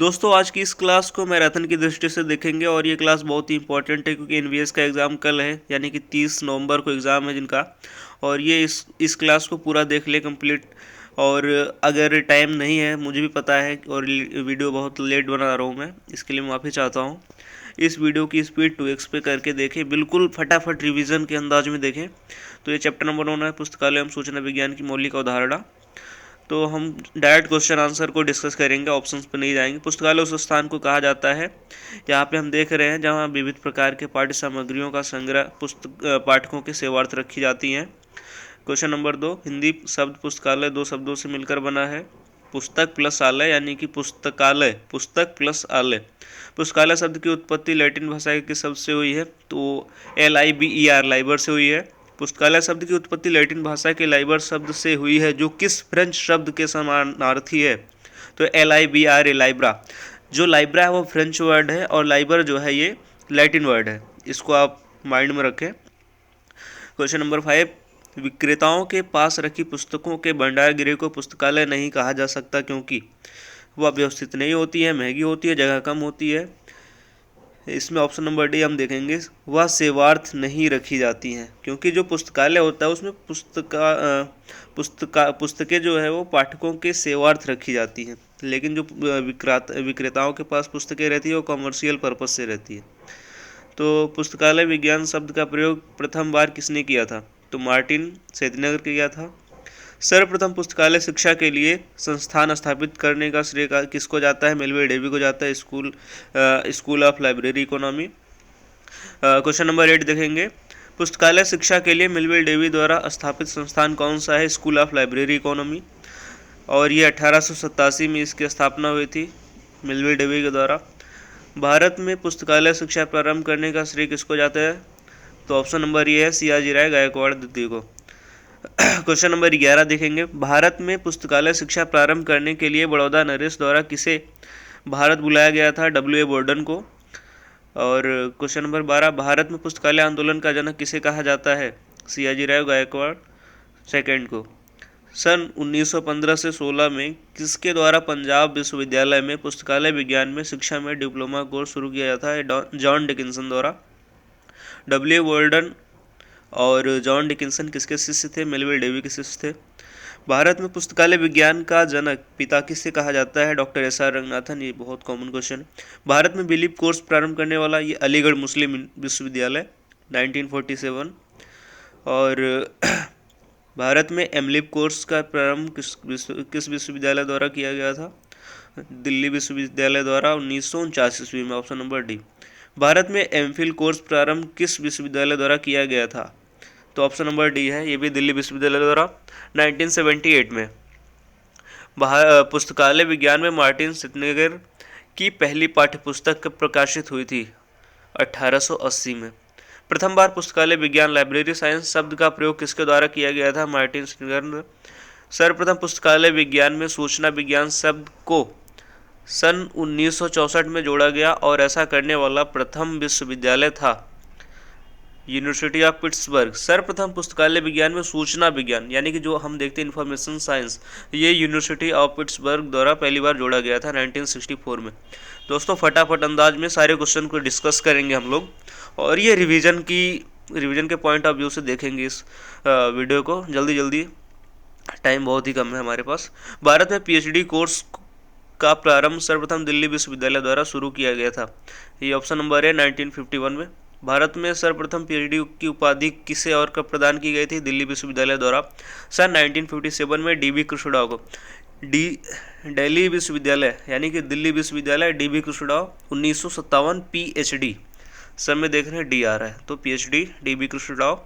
दोस्तों आज की इस क्लास को मैराथन की दृष्टि से देखेंगे और ये क्लास बहुत ही इंपॉर्टेंट है क्योंकि एनवीएस का एग्ज़ाम कल है, यानी कि 30 नवंबर को एग्ज़ाम है जिनका। और ये इस क्लास को पूरा देख ले कंप्लीट। और अगर टाइम नहीं है, मुझे भी पता है, और वीडियो बहुत लेट बना रहा हूँ मैं, इसके लिए माफ़ी चाहता हूँ। इस वीडियो की स्पीड 2x पे करके देखें, बिल्कुल फटाफट रिवीजन के अंदाज में देखें। तो ये चैप्टर नंबर 1 है, पुस्तकालय एवं सूचना विज्ञान की मौलिक अवधारणा। तो हम डायरेक्ट क्वेश्चन आंसर को डिस्कस करेंगे, ऑप्शंस पर नहीं जाएंगे। पुस्तकालय उस स्थान को कहा जाता है, यहाँ पे हम देख रहे हैं जहाँ विविध प्रकार के पाठ्य सामग्रियों का संग्रह पाठकों के सेवार्थ रखी जाती हैं। क्वेश्चन नंबर 2, हिंदी शब्द पुस्तकालय 2 शब्दों से मिलकर बना है। पुस्तक प्लस आलय, यानी कि पुस्तकालय, पुस्तक प्लस आलय। पुस्तकालय शब्द की उत्पत्ति लैटिन भाषा के शब्द से हुई है, तो LIBER, लाइबर से हुई है। पुस्तकालय शब्द की उत्पत्ति लैटिन भाषा के लाइबर शब्द से हुई है, जो किस फ्रेंच शब्द के समानार्थी है? तो LIBRA, लाइब्रा। जो लाइब्रा है वो फ्रेंच वर्ड है और लाइबर जो है ये लैटिन वर्ड है, इसको आप माइंड में रखें। क्वेश्चन नंबर 5, विक्रेताओं के पास रखी पुस्तकों के भंडार गृह को पुस्तकालय नहीं कहा जा सकता क्योंकि वह व्यवस्थित नहीं होती है, महंगी होती है, जगह कम होती है। इसमें ऑप्शन नंबर डी हम देखेंगे, वह सेवार्थ नहीं रखी जाती हैं, क्योंकि जो पुस्तकालय होता है उसमें पुस्तकें जो है वो पाठकों के सेवार्थ रखी जाती हैं, लेकिन जो विक्रेताओं के पास पुस्तकें रहती है वो कमर्शियल पर्पज से रहती है। तो पुस्तकालय विज्ञान शब्द का प्रयोग प्रथम बार किसने किया था? तो मार्टिन सेतिनगर किया था। सर्वप्रथम पुस्तकालय शिक्षा के लिए संस्थान स्थापित करने का श्रेय किसको जाता है? मेलविल डेवी को जाता है, school of library economy. Question number 8 देखेंगे, पुस्तकालय शिक्षा के लिए मेलविल डेवी द्वारा स्थापित संस्थान कौन सा है? School of library economy. और ये 1887 में इसकी स्थापना हुई थी मेलविल डेवी के द्वारा। भारत में पुस्तकालय शिक्षा प्रारंभ करने का श्रेय किसको जाता है? तो ऑप्शन नंबर ये है, सियाजी राय गायकवाड़ द्वितीय को। क्वेश्चन नंबर 11 देखेंगे, भारत में पुस्तकालय शिक्षा प्रारंभ करने के लिए बड़ौदा नरेश द्वारा किसे भारत बुलाया गया था? W.A. बोर्डन को। और क्वेश्चन नंबर 12, भारत में पुस्तकालय आंदोलन का जनक किसे कहा जाता है? सियाजी राव गायकवाड़ सेकंड को। सन 1915 से 16 में किसके द्वारा पंजाब विश्वविद्यालय में पुस्तकालय विज्ञान में शिक्षा में डिप्लोमा कोर्स शुरू किया जाता है? जॉन डिकिंसन द्वारा। W.A. बोर्डन और जॉन डिकिंसन किसके शिष्य थे? मेलविल डेवी के शिष्य थे। भारत में पुस्तकालय विज्ञान का जनक पिता किसे कहा जाता है? Doctor SR Ranganathan. ये बहुत कॉमन क्वेश्चन है। भारत में बिलीव कोर्स प्रारंभ करने वाला ये अलीगढ़ मुस्लिम विश्वविद्यालय 1947। और भारत में एमलिब कोर्स का प्रारंभ किस विश्वविद्यालय द्वारा किया गया था? दिल्ली विश्वविद्यालय द्वारा 1949 ईस्वी में, ऑप्शन नंबर डी। भारत में एमफिल कोर्स प्रारंभ किस विश्वविद्यालय द्वारा किया गया था? तो ऑप्शन नंबर डी है, ये भी दिल्ली विश्वविद्यालय द्वारा 1978 में। पुस्तकालय विज्ञान में मार्टिन सेतिनगर की पहली पाठ्यपुस्तक कब प्रकाशित हुई थी? 1880 में। प्रथम बार पुस्तकालय विज्ञान लाइब्रेरी साइंस शब्द का प्रयोग किसके द्वारा किया गया था? मार्टिन सेतिनगर। सर्वप्रथम पुस्तकालय विज्ञान में सूचना विज्ञान शब्द को सन 1964 में जोड़ा गया और ऐसा करने वाला प्रथम विश्वविद्यालय था यूनिवर्सिटी ऑफ पिट्सबर्ग। सर्वप्रथम पुस्तकालय विज्ञान में सूचना विज्ञान, यानी कि जो हम देखते हैं इंफॉर्मेशन साइंस, ये यूनिवर्सिटी ऑफ पिट्सबर्ग द्वारा पहली बार जोड़ा गया था 1964 में। दोस्तों फटाफट अंदाज में सारे क्वेश्चन को डिस्कस करेंगे हम लोग, और ये रिवीजन के पॉइंट ऑफ व्यू से देखेंगे इस वीडियो को। जल्दी, टाइम बहुत ही कम है हमारे पास। भारत में PhD कोर्स का प्रारंभ सर्वप्रथम दिल्ली विश्वविद्यालय द्वारा शुरू किया गया था। ये ऑप्शन नंबर है 1951 में। भारत में सर्वप्रथम PhD की उपाधि किसे और कब प्रदान की गई थी? दिल्ली विश्वविद्यालय द्वारा सन 1957 में DB कृष्णराव को। दिल्ली विश्वविद्यालय यानी कि दिल्ली विश्वविद्यालय DB कृष्णराव 1957 PhD, सब में देख रहे हैं D आ रहा है, तो PhD DB कृष्णराव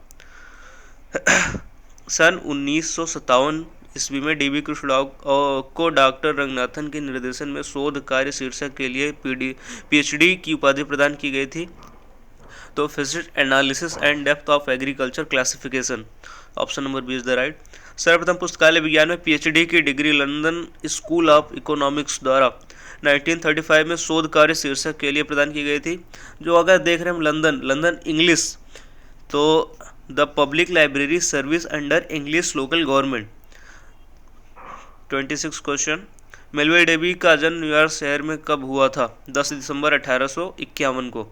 सन 1957 ईस्वी में DB कृष्णराव को डॉक्टर रंगनाथन के निर्देशन में शोध कार्य शीर्षक के लिए PhD की उपाधि प्रदान की गई थी। तो physics analysis and depth of agriculture classification, option number B is the right. सर्वप्रथम पुस्तकालय विज्ञान में PhD की डिग्री लंदन स्कूल ऑफ इकोनॉमिक्स द्वारा 1935 में शोध कार्य शीर्षक के लिए प्रदान की गई थी। जो अगर देख रहे हैं हम लंदन इंग्लिश, तो the public library service under English local government. 26 question, Melvil Dewey का जन्म न्यूयॉर्क शहर में कब हुआ था? 10 दिसंबर 1851 को।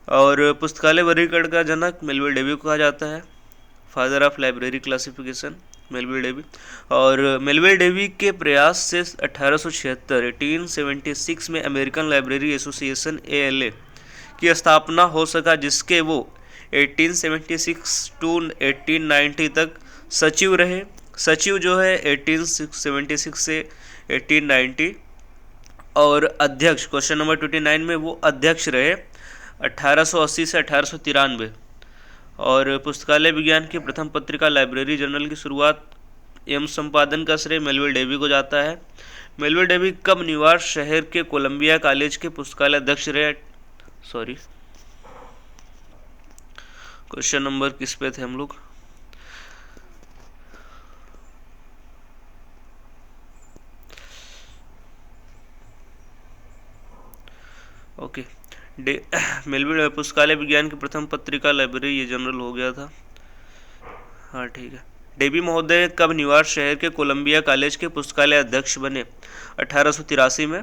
और पुस्तकालय वर्गीकरण का जनक मेलविल डेवी को कहा जाता है, father of library classification Melvil Dewey. और मेलविल डेवी के प्रयास से 1876 में अमेरिकन लाइब्रेरी एसोसिएशन ALA की स्थापना हो सका, जिसके वो 1876 टू 1890 तक सचिव रहे। सचिव जो है 1876 से 1890, और अध्यक्ष क्वेश्चन नंबर 29 में वो अध्यक्ष रहे 1880 से 1893। और पुस्तकालय विज्ञान की प्रथम पत्रिका लाइब्रेरी जर्नल की शुरुआत एवं संपादन का श्रेय मेलविल डेवी को जाता है। मेलविल डेवी कब न्यूयॉर्क शहर के कोलंबिया कॉलेज के पुस्तकालय अध्यक्ष रहे? क्वेश्चन नंबर किस पे थे हम लोग? ओके, मेलविल पुस्तकालय विज्ञान की प्रथम पत्रिका लाइब्रेरी ये जनरल हो गया था। हाँ ठीक है। डेवी महोदय कब न्यूयॉर्क शहर के कोलंबिया कॉलेज के पुस्तकालय अध्यक्ष बने? 1883 में।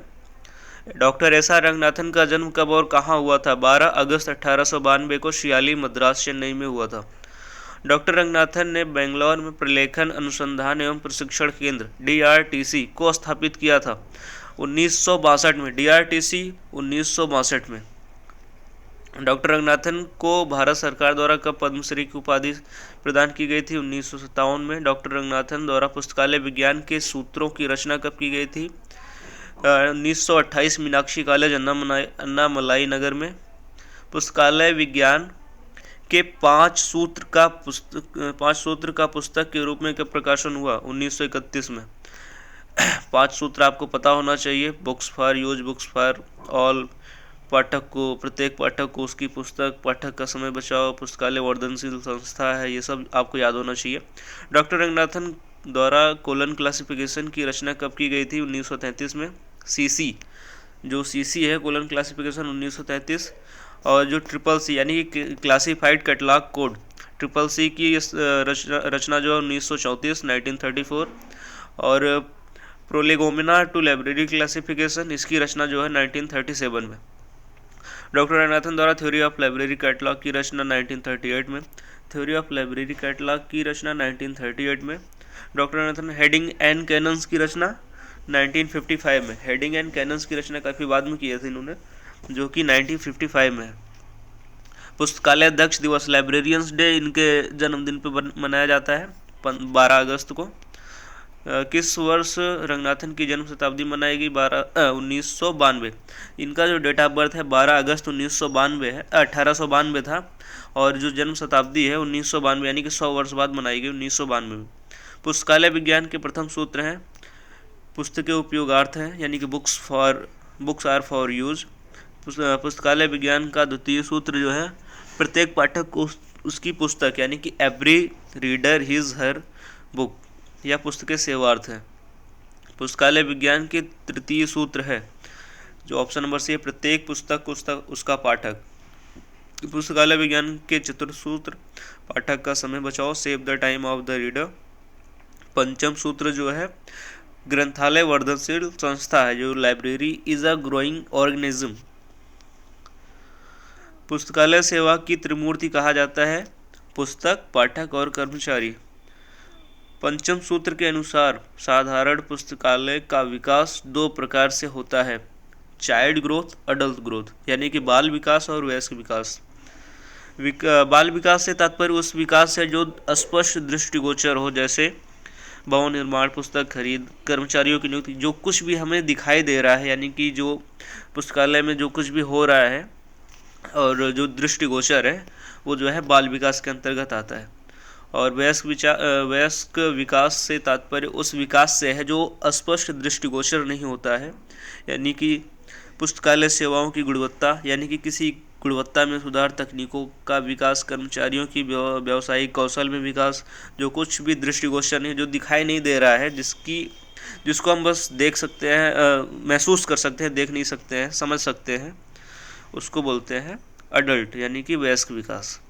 डॉक्टर SR रंगनाथन का जन्म कब और कहाँ हुआ था? 12 अगस्त 1892 को शियाली, मद्रास, चेन्नई में हुआ था। डॉक्टर रंगनाथन ने बेंगलोर में प्रलेखन अनुसंधान एवं प्रशिक्षण केंद्र DRTC को स्थापित किया था 1962 में। DRTC 1962 में। डॉक्टर रंगनाथन को भारत सरकार द्वारा कब पद्मश्री की उपाधि प्रदान की गई थी? 1957 में। डॉक्टर रंगनाथन द्वारा पुस्तकालय विज्ञान के सूत्रों की रचना कब की गई थी? 1928 मीनाक्षी कॉलेज, अन्नामलाई नगर में। पुस्तकालय विज्ञान के 5 सूत्र का पुस्तक के रूप में कब प्रकाशन हुआ? 1931 में। 5 सूत्र आपको पता होना चाहिए, books for use, books for all, पाठक को, प्रत्येक पाठक को उसकी पुस्तक, पाठक का समय बचाओ, पुस्तकालय वर्धनशील संस्था है, ये सब आपको याद होना चाहिए। डॉक्टर रंगनाथन द्वारा कोलन क्लासिफिकेशन की रचना कब की गई थी? 1933 में। CC जो CC है कोलन क्लासिफिकेशन 1933, और जो CCC यानी कि क्लासिफाइड कैटलॉग कोड CCC की रचना जो है 1934 और प्रोलेगोमिना टू लाइब्रेरी क्लासिफिकेशन इसकी रचना जो है 1937 में। डॉक्टर रंगनाथन द्वारा थ्योरी ऑफ लाइब्रेरी कैटलॉग की रचना 1938 में। थ्योरी ऑफ लाइब्रेरी कैटलॉग की रचना 1938 में। Doctor Ranganathan heading and cannons की रचना 1955 में। हेडिंग एंड कैनन्स की रचना काफ़ी बाद में किया था इन्होंने, जो कि 1955 में है। पुस्तकालय अध्यक्ष दिवस लाइब्रेरियंस डे इनके जन्मदिन पर मनाया जाता है 12 अगस्त को। किस वर्ष रंगनाथन की जन्म शताब्दी मनाई गई? 1992। इनका जो डेट ऑफ बर्थ है 12 अगस्त 1992 है, 1892 था, और जो जन्म शताब्दी है 1992 यानी कि 100 वर्ष बाद मनाई गई 1992 में। पुस्तकालय विज्ञान के प्रथम सूत्र हैं पुस्तकें उपयोगार्थ हैं, यानी कि बुक्स आर फॉर यूज। पुस्तकालय विज्ञान का द्वितीय सूत्र जो है प्रत्येक पाठक को उसकी पुस्तक, यानी कि every reader his her book, या पुस्तकें सेवार्थ है। पुस्तकालय विज्ञान के तृतीय सूत्र है जो ऑप्शन नंबर C है, प्रत्येक पुस्तक उसका पाठक। पुस्तकालय विज्ञान के चतुर्थ सूत्र पाठक का समय बचाओ, save the time of the reader. पंचम सूत्र जो है ग्रंथालय वर्धनशील संस्था है, जो library is a growing organism. पुस्तकालय सेवा की त्रिमूर्ति कहा जाता है पुस्तक, पाठक और कर्मचारी। पंचम सूत्र के अनुसार साधारण पुस्तकालय का विकास 2 प्रकार से होता है, चाइल्ड ग्रोथ, अडल्ट ग्रोथ, यानी कि बाल विकास और वयस्क विकास। बाल विकास से तात्पर्य उस विकास से जो स्पष्ट दृष्टिगोचर हो, जैसे भवन निर्माण, पुस्तक खरीद, कर्मचारियों की नियुक्ति, जो कुछ भी हमें दिखाई दे रहा है, यानी कि जो पुस्तकालय में जो कुछ भी हो रहा है और जो दृष्टिगोचर है वो जो है बाल विकास के अंतर्गत आता है। और वयस्क विकास से तात्पर्य उस विकास से है जो अस्पष्ट दृष्टिगोचर नहीं होता है, यानी कि पुस्तकालय सेवाओं की गुणवत्ता, यानी कि किसी गुणवत्ता में सुधार, तकनीकों का विकास, कर्मचारियों की व्यावसायिक कौशल में विकास, जो कुछ भी दृष्टिगोचर नहीं, जो दिखाई नहीं दे रहा है, जिसको हम बस देख सकते हैं, महसूस कर सकते हैं, देख नहीं सकते हैं, समझ सकते हैं, उसको बोलते हैं अडल्ट, यानी कि वयस्क विकास।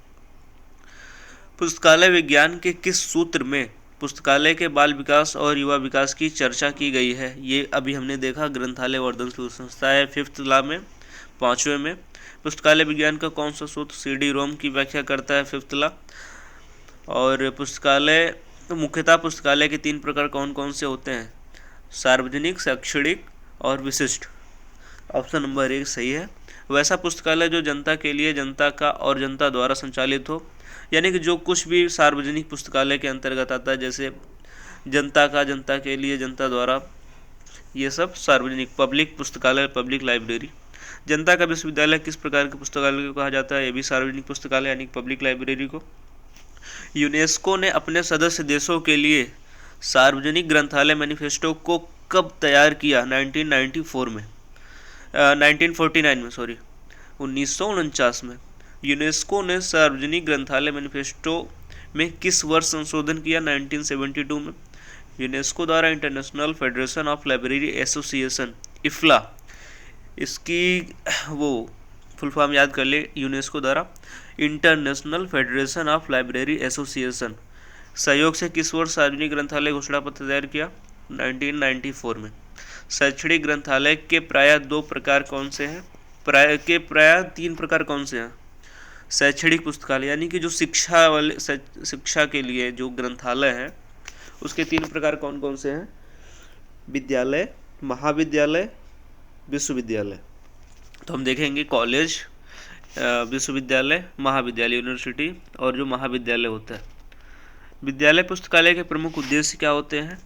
पुस्तकालय विज्ञान के किस सूत्र में पुस्तकालय के बाल विकास और युवा विकास की चर्चा की गई है। ये अभी हमने देखा, ग्रंथालय वर्धन संस्था है 5th लॉ में, 5वें में। पुस्तकालय विज्ञान का कौन सा सूत्र CD रोम की व्याख्या करता है 5th लॉ। और पुस्तकालय, मुख्यतः पुस्तकालय के 3 प्रकार कौन कौन से होते हैं? सार्वजनिक, शैक्षणिक और विशिष्ट। ऑप्शन नंबर 1 सही है। वैसा पुस्तकालय जो जनता के लिए, जनता का और जनता द्वारा संचालित हो, यानी कि जो कुछ भी सार्वजनिक पुस्तकालय के अंतर्गत आता है, जैसे जनता का, जनता के लिए, जनता द्वारा, ये सब सार्वजनिक। पब्लिक पुस्तकालय, पब्लिक लाइब्रेरी। जनता का विश्वविद्यालय किस प्रकार के पुस्तकालय को कहा जाता है? ये भी सार्वजनिक पुस्तकालय यानी पब्लिक लाइब्रेरी को। यूनेस्को ने अपने सदस्य देशों के लिए सार्वजनिक ग्रंथालय मैनिफेस्टो को कब तैयार किया? 1994 में, 1949 में, सॉरी, 1949 में। यूनेस्को ने सार्वजनिक ग्रंथालय मैनिफेस्टो में किस वर्ष संशोधन किया? 1972 में। यूनेस्को द्वारा international federation of library association, IFLA, इसकी वो फुल फॉर्म याद कर ले, यूनेस्को द्वारा international federation of library association सहयोग से किस वर्ष सार्वजनिक ग्रंथालय घोषणा पत्र तैयार किया? 1994 में। शैक्षणिक ग्रंथालय के प्रायः 2 प्रकार कौन से हैं? प्रायः 3 प्रकार कौन से हैं? शैक्षणिक पुस्तकालय यानी कि जो शिक्षा के लिए जो ग्रंथालय है, उसके 3 प्रकार कौन कौन से हैं? विद्यालय, महाविद्यालय, विश्वविद्यालय। तो हम देखेंगे कॉलेज, विश्वविद्यालय, महाविद्यालय, यूनिवर्सिटी, और जो महाविद्यालय होता है। विद्यालय पुस्तकालय के प्रमुख उद्देश्य क्या होते हैं?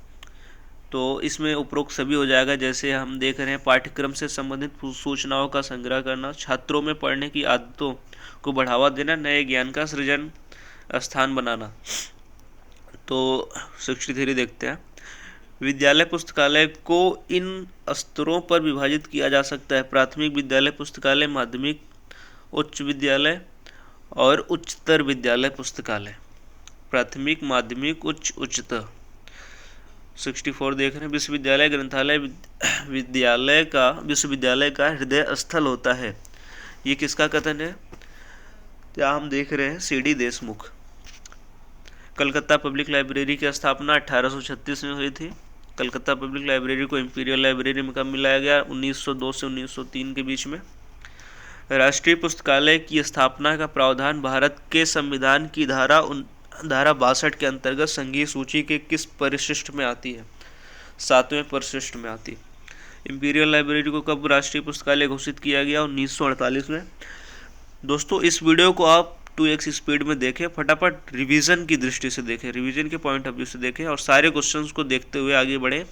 तो इसमें उपरोक्त सभी हो जाएगा। जैसे हम देख रहे हैं, पाठ्यक्रम से संबंधित सूचनाओं का संग्रह करना, छात्रों में पढ़ने की आदतों को बढ़ावा देना, नए ज्ञान का सृजन स्थान बनाना। तो शिक्षित थ्योरी देखते हैं। विद्यालय पुस्तकालय को इन स्तरों पर विभाजित किया जा सकता है: प्राथमिक विद्यालय पुस्तकालय, माध्यमिक, उच्च विद्यालय और उच्चतर विद्यालय पुस्तकालय। प्राथमिक, माध्यमिक, उच्च, उच्चतर। 64 देख रहे हैं। विश्वविद्यालय ग्रंथालय विश्वविद्यालय का हृदय स्थल होता है। ये किसका कथन है? क्या हम देख रहे हैं? CD Deshmukh. Calcutta public library की स्थापना 1836 में हुई थी। कलकत्ता पब्लिक लाइब्रेरी को इंपीरियल लाइब्रेरी में कब मिलाया गया? 1902 से 1903 के बीच में। राष्ट्रीय पुस्तकालय की स्थापना का प्रावधान भारत के संविधान की धारा 62 के अंतर्गत संघीय सूची के किस परिशिष्ट में आती है? 7वें परिशिष्ट में आती है। इंपीरियल लाइब्रेरी को कब राष्ट्रीय पुस्तकालय घोषित किया गया? 1948 में। दोस्तों, इस वीडियो को आप 2x स्पीड में देखें, फटाफट रिवीजन की दृष्टि से देखें, रिवीजन के पॉइंट ऑफ व्यू से देखें और सारे क्वेश्चंस को देखते हुए आगे बढ़े।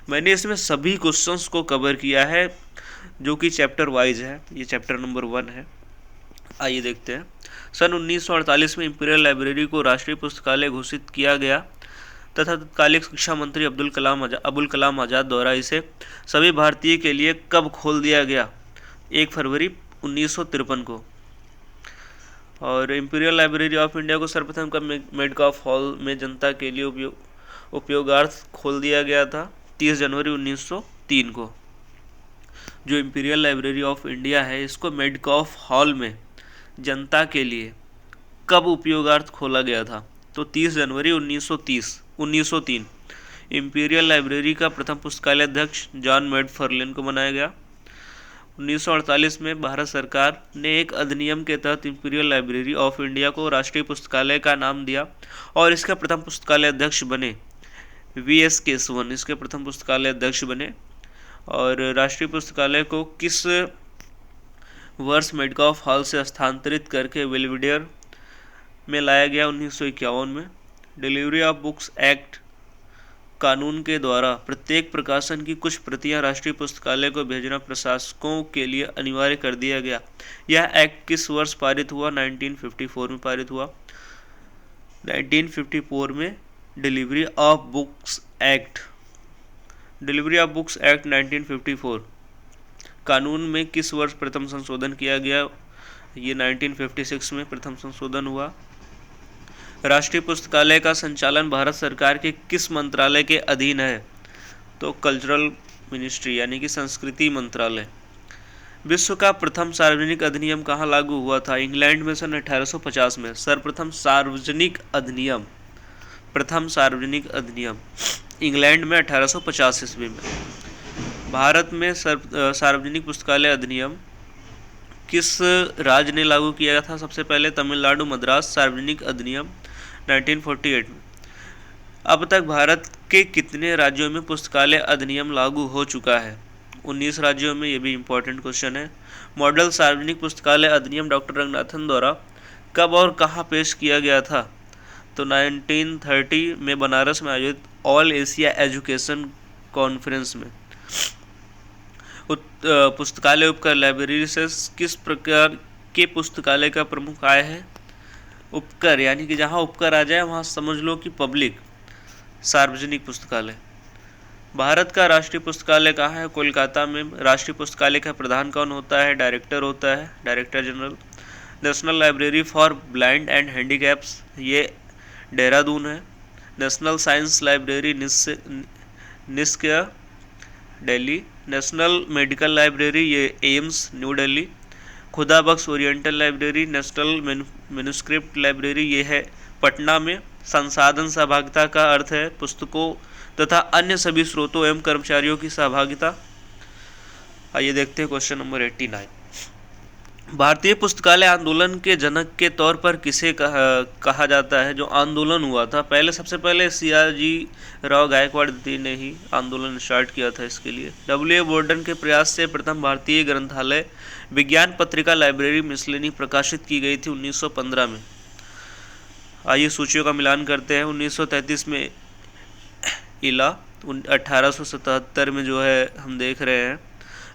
मैंने इसमें सभी क्वेश्चंस को कवर किया है जो कि चैप्टर वाइज है। ये चैप्टर नंबर 1 है। आइए देखते हैं। सन 1948 में इंपीरियल लाइब्रेरी को राष्ट्रीय पुस्तकालय घोषित किया गया तथा तत्कालीन शिक्षा मंत्री अबुल कलाम आज़ाद द्वारा इसे सभी भारतीय के लिए कब खोल दिया गया? 1 फरवरी 1953 को। और इंपीरियल लाइब्रेरी ऑफ इंडिया को सर्वप्रथम कब मेडकॉफ हॉल में जनता के लिए उपयोगार्थ खोल दिया गया था? 30 जनवरी 1903 को। जो इंपीरियल लाइब्रेरी ऑफ इंडिया है, इसको मेडकॉफ हॉल में जनता के लिए कब उपयोगार्थ खोला गया था? तो 30 जनवरी 1903। इंपीरियल लाइब्रेरी का प्रथम पुस्तकालय अध्यक्ष जॉन मैकफार्लेन को बनाया गया। 1948 में भारत सरकार ने एक अधिनियम के तहत इंपीरियल लाइब्रेरी ऑफ इंडिया को राष्ट्रीय पुस्तकालय का नाम दिया और इसका प्रथम पुस्तकालय अध्यक्ष बने VS केशवन। इसके प्रथम पुस्तकालय अध्यक्ष बने। और राष्ट्रीय पुस्तकालय को किस वर्ष मेडकॉफ हॉल से स्थानांतरित करके बेल्वेडियर में लाया गया? 1951 में। डिलीवरी ऑफ बुक्स एक्ट कानून के द्वारा प्रत्येक प्रकाशन की कुछ प्रतियां राष्ट्रीय पुस्तकालय को भेजना प्रशासकों के लिए अनिवार्य कर दिया गया। यह एक्ट किस वर्ष पारित हुआ? 1954 में पारित हुआ। 1954 में डिलीवरी ऑफ बुक्स एक्ट 1954 कानून में किस वर्ष प्रथम संशोधन किया गया? ये 1956 में प्रथम संशोधन हुआ। राष्ट्रीय पुस्तकालय का संचालन भारत सरकार के किस मंत्रालय के अधीन है? तो कल्चरल मिनिस्ट्री यानी कि संस्कृति मंत्रालय। विश्व का प्रथम सार्वजनिक अधिनियम कहाँ लागू हुआ था? इंग्लैंड में सन 1850 में। सर्वप्रथम सार्वजनिक अधिनियम प्रथम सार्वजनिक अधिनियम? इंग्लैंड में 1850 ईस्वी में। भारत में सार्वजनिक पुस्तकालय अधिनियम किस राज्य ने लागू किया था? सबसे पहले तमिलनाडु मद्रास सार्वजनिक अधिनियम 1948 में। अब तक भारत के कितने राज्यों में पुस्तकालय अधिनियम लागू हो चुका है? 19 राज्यों में। ये भी इम्पोर्टेंट क्वेश्चन है। मॉडल सार्वजनिक पुस्तकालय अधिनियम डॉक्टर रंगनाथन द्वारा कब और कहाँ पेश किया गया था? तो 1930 में बनारस में आयोजित ऑल एशिया एजुकेशन कॉन्फ्रेंस में। पुस्तकालय उपकर लाइब्रेरी से किस प्रकार के पुस्तकालय का प्रमुख आय है? उपकर, यानी कि जहाँ उपकर आ जाए वहाँ समझ लो कि पब्लिक, सार्वजनिक पुस्तकालय। भारत का राष्ट्रीय पुस्तकालय कहाँ है? कोलकाता में। राष्ट्रीय पुस्तकालय का प्रधान कौन होता है? डायरेक्टर होता है, director general. National library for blind and handicaps, ये देहरादून है। नेशनल साइंस लाइब्रेरी निष्क्रिय, दिल्ली। नेशनल मेडिकल लाइब्रेरी, ये AIIMS, new Delhi. Khuda Bakhsh oriental library, national manuscript library, ये है पटना में। संसाधन सहभागिता का अर्थ है पुस्तकों तथा अन्य सभी स्रोतों एवं कर्मचारियों की सहभागिता। आइए देखते हैं क्वेश्चन नंबर 89। भारतीय पुस्तकालय आंदोलन के जनक के तौर पर किसे कहा जाता है? जो आंदोलन हुआ था पहले, सबसे पहले सियाजी राव गायकवाड़ द्वितीय ने ही आंदोलन स्टार्ट किया था इसके लिए। W.A. बोर्डन के प्रयास से प्रथम भारतीय ग्रंथालय विज्ञान पत्रिका लाइब्रेरी मिसलेनी प्रकाशित की गई थी 1915 में। आइए सूचियों का मिलान करते हैं। 1933 में इला, 1877 में जो है हम देख रहे हैं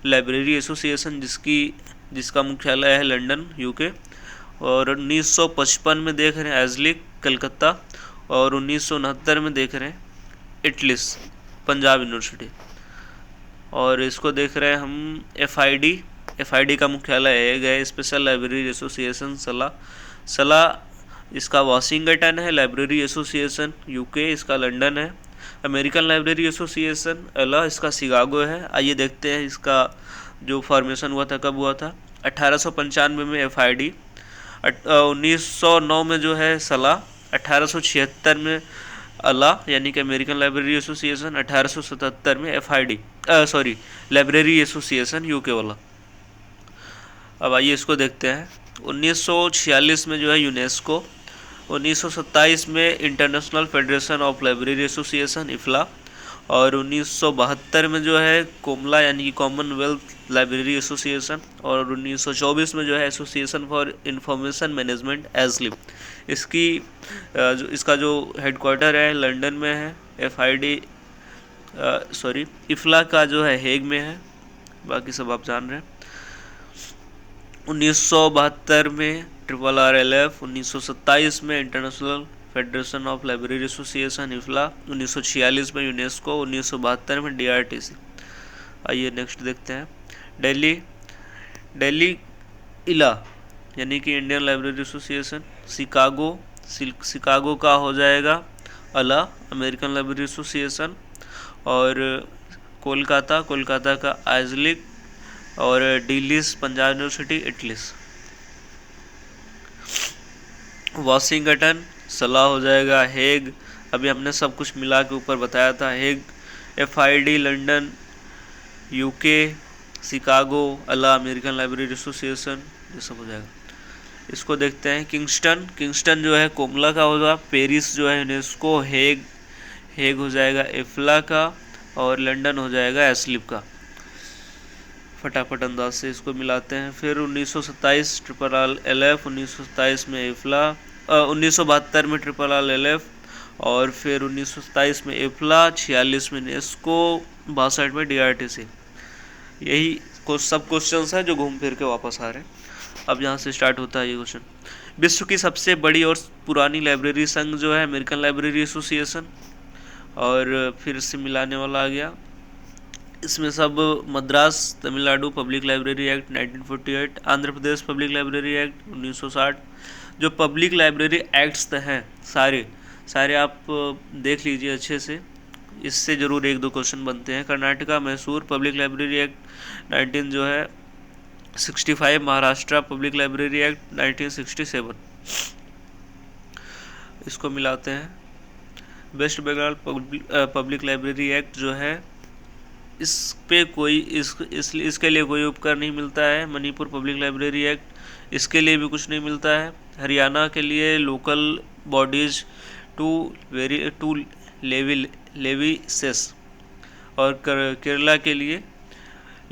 लाइब्रेरी एसोसिएशन जिसका मुख्यालय है लंदन, यूके। और 1955 में देख रहे हैं एजलिक, कलकत्ता। और 1969 में देख रहे हैं इटलिस, पंजाब यूनिवर्सिटी। और इसको देख रहे हैं हम एफआईडी का मुख्यालय है स्पेशल लाइब्रेरी एसोसिएशन सला इसका वाशिंगटन है। लाइब्रेरी एसोसिएशन यूके, इसका लंदन है। अमेरिकन लाइब्रेरी एसोसिएशन एला, इसका शिकागो है। आइए देखते हैं इसका जो फॉर्मेशन हुआ था कब हुआ था। 1895 में एफआईडी, 1909 में जो है सला, 1876 में अला यानी कि अमेरिकन लाइब्रेरी एसोसिएशन, 1877 में एफआईडी लाइब्रेरी एसोसिएशन यूके वाला। अब आइए इसको देखते हैं। 1946 में जो है यूनेस्को, 1927 में international federation of library association IFLA, और 1972 में जो है कोमला यानी कि कॉमनवेल्थ लाइब्रेरी एसोसिएशन, और 1924 में जो है एसोसिएशन फॉर इंफॉर्मेशन मैनेजमेंट एजलिप। इसका जो हेडक्वार्टर है लंदन में है। इफ्ला का जो है हेग में है। बाकी सब आप जान रहे हैं। 1972 में RRLF, 1927 में international federation of library association IFLA, 1946 में यूनेस्को, 1972 में DRTC। आइए नेक्स्ट देखते हैं। दिल्ली इला यानी कि इंडियन लाइब्रेरी एसोसिएशन। शिकागो का हो जाएगा अला, अमेरिकन लाइब्रेरी एसोसिएशन। और कोलकाता का आइजलिक, और डिलीस पंजाब यूनिवर्सिटी इटलिस। वाशिंगटन सलाह हो जाएगा हेग, अभी हमने सब कुछ मिला के ऊपर बताया था हेग। एफआईडी लंदन, यूके, शिकागो, अला, अमेरिकन लाइब्रेरी एसोसिएशन, ये सब हो जाएगा। इसको देखते हैं। किंगस्टन जो है कोमला का होगा। पेरिस जो है यूनेस्को, हेग हो जाएगा इफ्ला का, और लंदन हो जाएगा एस्लिप का। फटाफट अंदाज से इसको मिलाते हैं। फिर 1927 RRLF, 1927 में इफ्ला, 1972 में RRLF, और फिर 1927 में इफ्ला, 46 में यूनेस्को, 62 में DRTC। यही सब क्वेश्चंस हैं जो घूम फिर के वापस आ रहे हैं। अब यहाँ से स्टार्ट होता है ये क्वेश्चन। विश्व की सबसे बड़ी और पुरानी लाइब्रेरी संघ जो है अमेरिकन लाइब्रेरी एसोसिएशन, और फिर से मिलाने वाला आ गया। इसमें सब Madras Tamil Nadu public library act 1948, Andhra Pradesh public library act 1960। जो पब्लिक लाइब्रेरी एक्ट्स हैं सारे आप देख लीजिए अच्छे से, इससे ज़रूर 1-2 क्वेश्चन बनते हैं। Karnataka Mysore public library act 1965, Maharashtra public library act 1967। इसको मिलाते हैं। West Bengal public library act जो है, इस पे कोई इसके लिए कोई उपकर नहीं मिलता है। मणिपुर पब्लिक लाइब्रेरी एक्ट, इसके लिए भी कुछ नहीं मिलता है। हरियाणा के लिए local bodies to levy cess, और केरला के लिए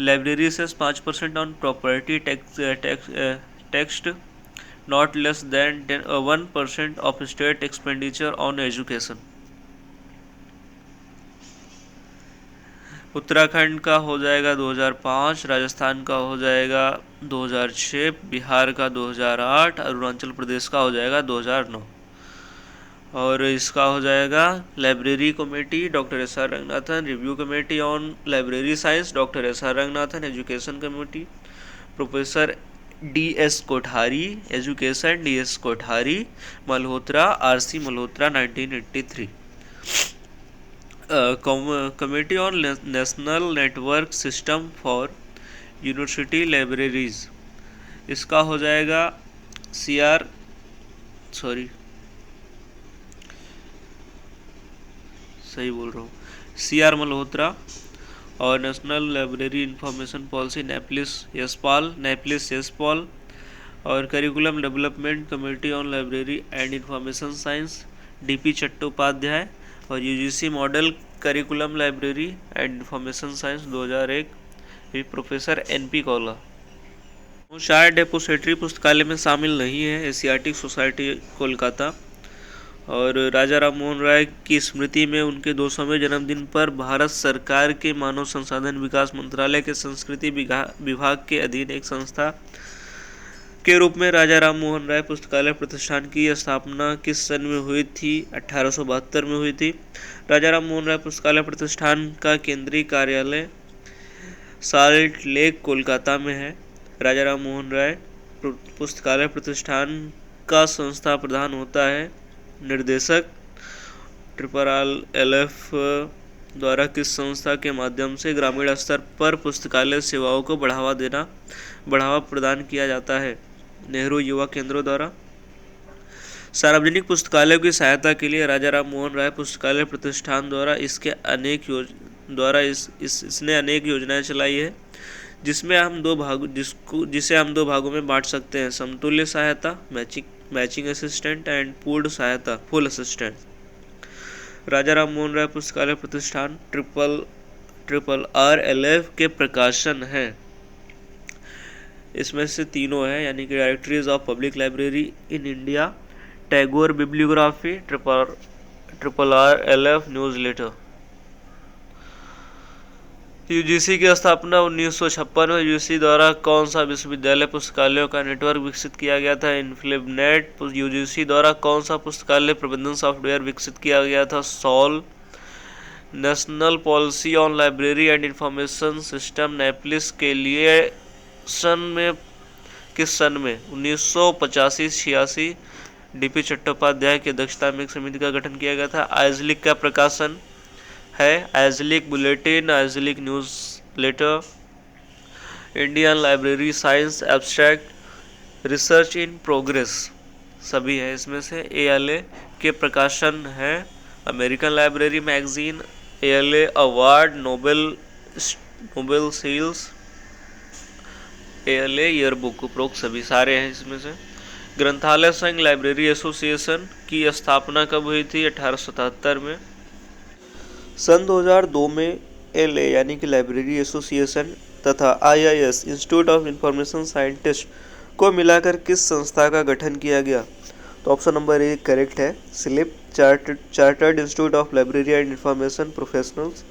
library cess 5% on property text not less than 1% of state expenditure on education. Uttarakhand का हो जाएगा 2005, राजस्थान का हो जाएगा 2006, बिहार का 2008, अरुणाचल प्रदेश का हो जाएगा 2009। और इसका हो जाएगा library committee doctor S R Ranganathan, review committee on library science doctor S R Ranganathan, education committee professor D S Kothari, education D S Kothari, Malhotra R C Malhotra 1983। Committee on national network system for university libraries, इसका हो जाएगा C R Malhotra. और national library information policy NAPLIS Yashpal. और curriculum development committee on library and information science DP Chattopadhyay. और UGC model curriculum library and information science 2001 professor NP Kaula. शायद depository पुस्तकालय में शामिल नहीं है एशियाटिक सोसाइटी कोलकाता। और राजा राम मोहन राय की स्मृति में उनके 200वें जन्मदिन पर भारत सरकार के मानव संसाधन विकास मंत्रालय के संस्कृति विभाग के अधीन एक संस्था के रूप में राजा राम मोहन राय पुस्तकालय प्रतिष्ठान की स्थापना किस सन में हुई थी? 1872 में हुई थी। राजा राम मोहन राय पुस्तकालय प्रतिष्ठान का केंद्रीय कार्यालय साल्ट लेक कोलकाता में है। राजा राम मोहन राय पुस्तकालय प्रतिष्ठान का संस्था प्रधान होता है निर्देशक। LF द्वारा किस संस्था के माध्यम से ग्रामीण स्तर पर पुस्तकालय सेवाओं को बढ़ावा प्रदान किया जाता है? नेहरू युवा केंद्रों द्वारा। सार्वजनिक पुस्तकालयों की सहायता के लिए राजा राम मोहन राय पुस्तकालय प्रतिष्ठान द्वारा इसने अनेक योजनाएं चलाई है, जिसे हम दो भागों में बांट सकते हैं: समतुल्य सहायता मैचिंग असिस्टेंट एंड पूल्ड सहायता फुल असिस्टेंट। राजा राम मोहन राय पुस्तकालय प्रतिष्ठान RRLF के प्रकाशन है। इसमें से तीनों है, यानी कि directories of public library in India, Tagore bibliography, RRLF newsletter. UGC की स्थापना 1956 में यूजीसी द्वारा कौन सा विश्वविद्यालय पुस्तकालयों का नेटवर्क विकसित किया गया था? इन्फ्लिबनेट। यूजीसी द्वारा कौन सा पुस्तकालय प्रबंधन सॉफ्टवेयर विकसित किया गया था? SOUL. National policy on library and information system NAPLIS के लिए किस सन में 1985-86 डीपी चट्टोपाध्याय की अध्यक्षता में एक समिति का गठन किया गया था। आइजलिक का प्रकाशन है IASLIC bulletin, IASLIC news Indian library science abstract, research in progress सभी है इसमें से। ALA के प्रकाशन है American library magazine, ALA award, नोबेल सील्स, ALA ईयरबुक, उपरोक्त सभी सारे हैं इसमें से। ग्रंथालय संघ लाइब्रेरी एसोसिएशन की स्थापना कब हुई थी? 1877 में। सन 2002 में LA यानी कि लाइब्रेरी एसोसिएशन तथा IIS institute of information scientist को मिलाकर किस संस्था का गठन किया गया? तो ऑप्शन नंबर A करेक्ट है, SLIP chartered institute of library and information professionals.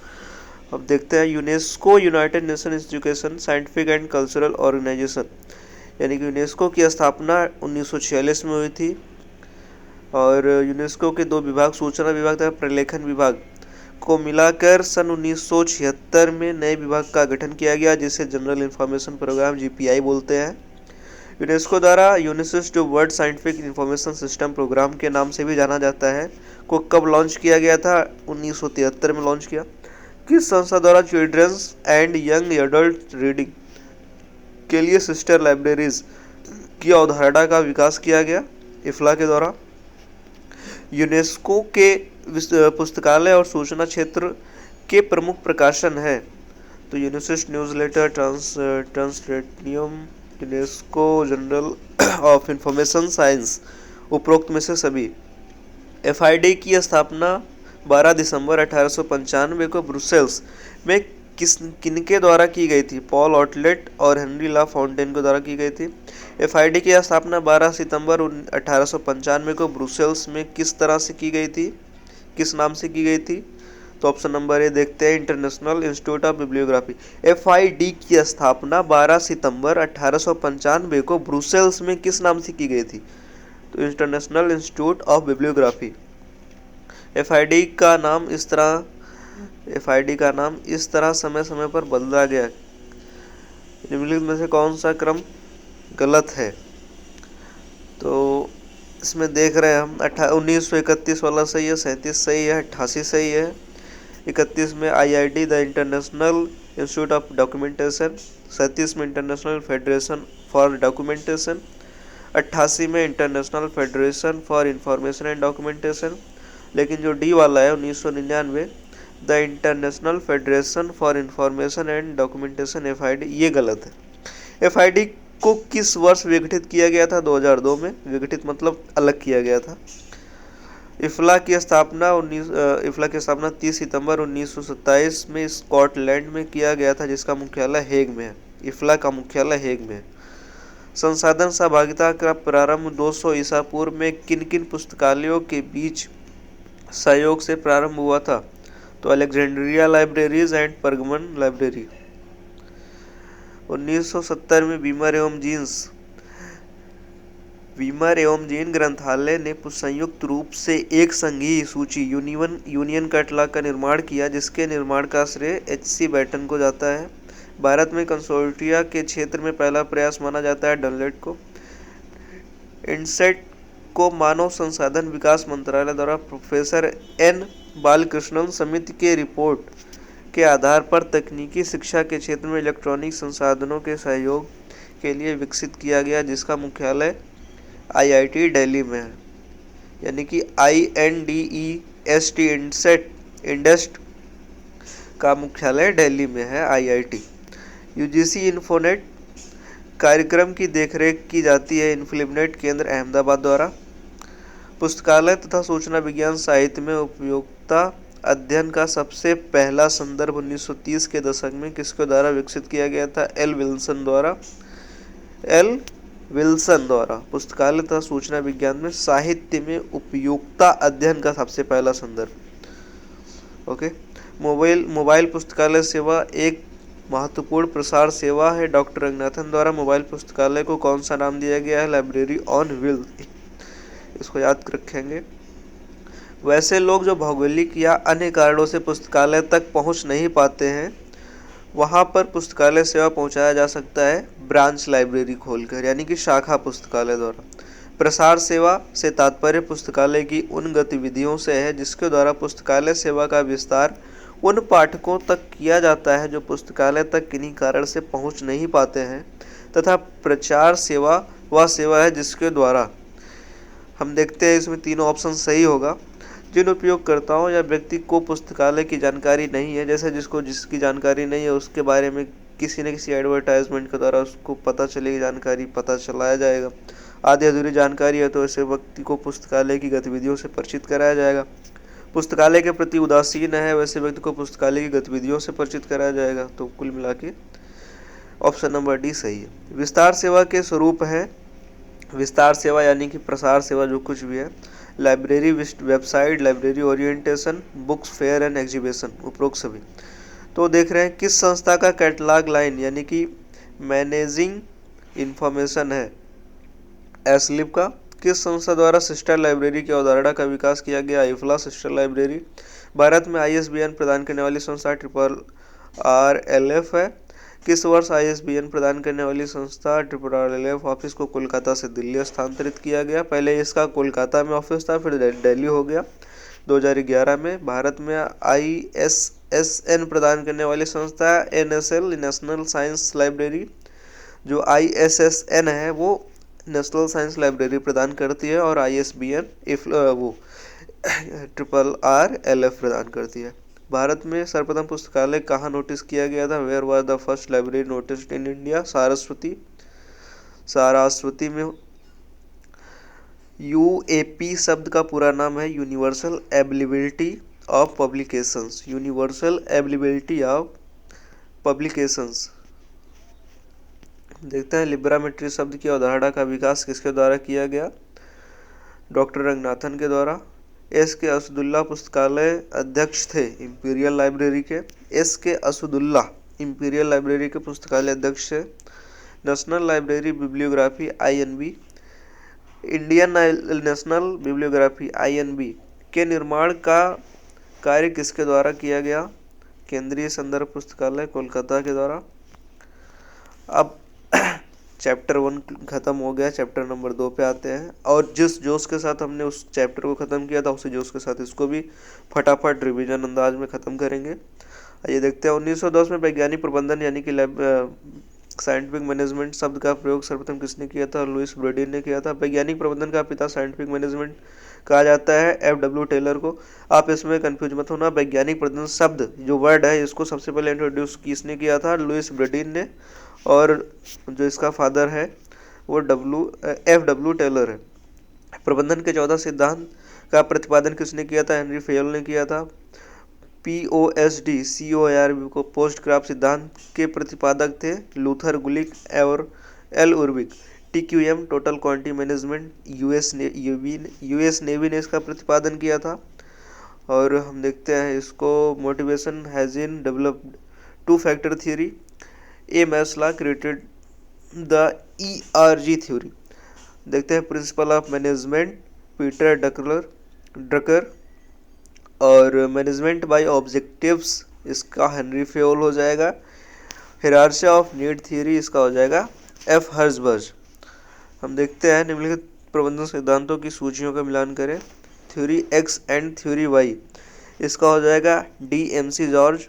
अब देखते हैं UNESCO, united nation education scientific and cultural organisation, यानी कि यूनेस्को की स्थापना 1946 में हुई थी। और यूनेस्को के दो विभाग, सूचना विभाग तथा प्रलेखन विभाग को मिलाकर सन 1976 में नए विभाग का गठन किया गया, जिसे जनरल इंफॉर्मेशन प्रोग्राम GPI बोलते हैं। यूनेस्को द्वारा यूनिसिस जो world scientific information system program के नाम से भी जाना जाता है, को कब लॉन्च किया गया था? 1973 में लॉन्च किया। किस संस्था द्वारा children's and young adult reading के लिए सिस्टर लाइब्रेरीज की अवधारणा का विकास किया गया? IFLA के द्वारा। यूनेस्को के पुस्तकालय और सूचना क्षेत्र के प्रमुख प्रकाशन है। तो यूनिसिस, न्यूज़लेटर, ट्रांसलेटनियम, UNESCO, journal of information science, उपरोक्त में से सभी। एफआईडी की स्थापना 12 दिसंबर 1895 को ब्रुसेल्स में किनके द्वारा की गई थी? पॉल आउटलेट और हेनरी ला फाउंटेन के द्वारा की गई थी। एफआईडी की स्थापना 12 सितंबर 1895 को ब्रुसेल्स में किस तरह से की गई थी, किस नाम से की गई थी? तो ऑप्शन नंबर ए देखते हैं, इंटरनेशनल इंस्टीट्यूट ऑफ बिब्लियोग्राफी। एफआईडी की स्थापना 12 सितंबर 1895 को ब्रुसेल्स में किस नाम से की गई थी? तो इंटरनेशनल इंस्टीट्यूट ऑफ बिब्लियोग्राफी। एफआईडी का नाम इस तरह समय समय पर बदला गया। निम्नलिखित में से कौन सा क्रम गलत है? तो इसमें देख रहे हैं हम 1931 वाला सही है, 37 सही है, 88 सही है, 31 में IID the international institute of documentation, 37 में इंटरनेशनल फेडरेशन फॉर डॉक्यूमेंटेशन, 88 में international federation for information and documentation. लेकिन जो डी वाला है 1999 the international federation for information and documentation एफआईडी, ये गलत है। एफआईडी को किस वर्ष विघटित किया गया था? 2002 में। विघटित मतलब अलग किया गया था। इफ्ला की स्थापना 30 सितंबर 1927 में स्कॉटलैंड में किया गया था, जिसका मुख्यालय हेग में है। इफ्ला का मुख्यालय हेग में है। संसाधन सहभागिता का प्रारंभ 200 ईसा पूर्व में किन किन पुस्तकालयों के बीच सहयोग से प्रारंभ हुआ था? तो अलेक्जेंड्रिया लाइब्रेरीज एंड परगमन लाइब्रेरी। 1970 में वीमर एवं जीन ग्रंथालय ने संयुक्त रूप से एक संघीय सूची यूनियन कैटलॉग का निर्माण किया, जिसके निर्माण का श्रेय एच.सी. बैटन को जाता है। भारत में कंसोर्टिया के क्षेत्र में पहला प्रयास माना जाता है डनलेट को। इनसेट को मानव संसाधन विकास मंत्रालय द्वारा प्रोफेसर एन बालकृष्णन समिति के रिपोर्ट के आधार पर तकनीकी शिक्षा के क्षेत्र में इलेक्ट्रॉनिक संसाधनों के सहयोग के लिए विकसित किया गया, जिसका मुख्यालय आईआईटी दिल्ली में है। यानी कि इंडेस्ट का मुख्यालय दिल्ली में है, आईआईटी। यूजीसी इन्फोनेट कार्यक्रम की देखरेख की जाती है इन्फोनेट केंद्र अहमदाबाद द्वारा। पुस्तकालय तथा सूचना विज्ञान साहित्य में उपयोगिता अध्ययन का सबसे पहला संदर्भ 1930 के दशक में किसके द्वारा विकसित किया गया था? एल विल्सन द्वारा पुस्तकालय तथा सूचना विज्ञान में साहित्य में उपयोगिता अध्ययन का सबसे पहला संदर्भ। ओके। मोबाइल पुस्तकालय सेवा एक महत्वपूर्ण प्रसार सेवा है। डॉक्टर रंगनाथन द्वारा मोबाइल पुस्तकालय को कौन सा नाम दिया गया है? Library on wheels. इसको याद रखेंगे। वैसे लोग जो भौगोलिक या अन्य कारणों से पुस्तकालय तक पहुंच नहीं पाते हैं, वहां पर पुस्तकालय सेवा पहुंचाया जा सकता है ब्रांच लाइब्रेरी खोलकर, यानी कि शाखा पुस्तकालय द्वारा। प्रसार सेवा से तात्पर्य पुस्तकालय की उन गतिविधियों से है जिसके द्वारा पुस्तकालय सेवा का विस्तार उन पाठकों तक किया जाता है जो पुस्तकालय तक किन्हीं कारण से पहुंच नहीं पाते हैं, तथा प्रचार सेवा वह सेवा है जिसके द्वारा, हम देखते हैं इसमें तीनों ऑप्शन सही होगा, जिन उपयोगकर्ताओं या व्यक्ति को पुस्तकालय की जानकारी नहीं है, जैसे जिसकी जानकारी नहीं है उसके बारे में किसी न किसी एडवर्टाइजमेंट के द्वारा उसको पता चलेगी, जानकारी पता चलाया जाएगा। आधी अधूरी जानकारी है तो ऐसे व्यक्ति को पुस्तकालय की गतिविधियों से परिचित कराया जाएगा। पुस्तकालय के प्रति उदासीन है वैसे व्यक्ति को पुस्तकालय की गतिविधियों से परिचित कराया जाएगा। तो कुल मिला के ऑप्शन नंबर डी सही है। विस्तार सेवा के स्वरूप है। विस्तार सेवा यानी कि प्रसार सेवा जो कुछ भी है। Library website, library orientation, books fair and exhibition, उपरोक्त सभी। तो देख रहे हैं किस संस्था का कैटलॉग लाइन यानी कि मैनेजिंग इंफॉर्मेशन है? एसलिप का। किस संस्था द्वारा सिस्टर लाइब्रेरी की अवधारणा का विकास किया गया? इफ्ला सिस्टर लाइब्रेरी। भारत में आईएसबीएन प्रदान करने वाली संस्था RRLF है। किस वर्ष आईएसबीएन प्रदान करने वाली संस्था RRLF ऑफिस को कोलकाता से दिल्ली स्थानांतरित किया गया? पहले इसका कोलकाता में ऑफिस था, फिर दिल्ली हो गया 2011 में। भारत में ISSN प्रदान करने वाली संस्था NSL नेशनल साइंस लाइब्रेरी। जो ISSN है वो नेशनल साइंस लाइब्रेरी प्रदान करती है, और ISBN RRLF प्रदान करती है। भारत में सर्वप्रथम पुस्तकालय कहाँ नोटिस किया गया था? Where was the first library noticed in India? सारस्वती में। यूएपी शब्द का पूरा नाम है universal availability of publications. Universal availability of publications. देखते हैं लिब्रामेट्री शब्द की अवधारणा का विकास किसके द्वारा किया गया? डॉक्टर रंगनाथन के द्वारा। एस के असदुल्ला पुस्तकालय अध्यक्ष थे इंपीरियल लाइब्रेरी के। एस के असदुल्ला इंपीरियल लाइब्रेरी के पुस्तकालय अध्यक्ष थे। National library bibliography INB, Indian national bibliography INB के निर्माण का कार्य किसके द्वारा किया गया? केंद्रीय संदर्भ पुस्तकालय कोलकाता के द्वारा। अब चैप्टर 1 खत्म हो गया, चैप्टर नंबर 2 पे आते हैं। और जिस जोश के साथ हमने उस चैप्टर को ख़त्म किया था उसी जोश के साथ इसको भी फटाफट रिवीजन अंदाज में ख़त्म करेंगे। आइए देखते हैं 1910 में वैज्ञानिक प्रबंधन यानी कि साइंटिफिक मैनेजमेंट शब्द का प्रयोग सर्वप्रथम किसने किया था? लुईस ब्रैडी ने किया था। वैज्ञानिक प्रबंधन का पिता साइंटिफिक मैनेजमेंट कहा जाता है FW टेलर को। आप इसमें कंफ्यूज मत होना। वैज्ञानिक प्रबंधन शब्द जो वर्ड है इसको सबसे पहले इंट्रोड्यूस किसने किया था? लुईस ब्रैडी ने। और जो इसका फादर है वो FW टेलर है। प्रबंधन के 14 सिद्धांत का प्रतिपादन किसने किया था? हेनरी फेयल ने किया था। POSD COARB को पोस्ट क्राफ्ट सिद्धांत के प्रतिपादक थे लूथर गुलिक और L उर्बिक। TQM total quantity management US navy ने इसका प्रतिपादन किया था। और हम देखते हैं इसको motivation has in developed 2 factor theory. Maslow created the ERG theory. देखते हैं principle of management Peter Drucker. और मैनेजमेंट बाय ऑब्जेक्टिव्स इसका हेनरी फेयल हो जाएगा। हिरार्ची ऑफ नीड थ्योरी इसका हो जाएगा F हर्जबर्ग। हम देखते हैं निम्नलिखित प्रबंधन सिद्धांतों की सूचियों का मिलान करें। Theory X and theory Y इसका हो जाएगा DMC George.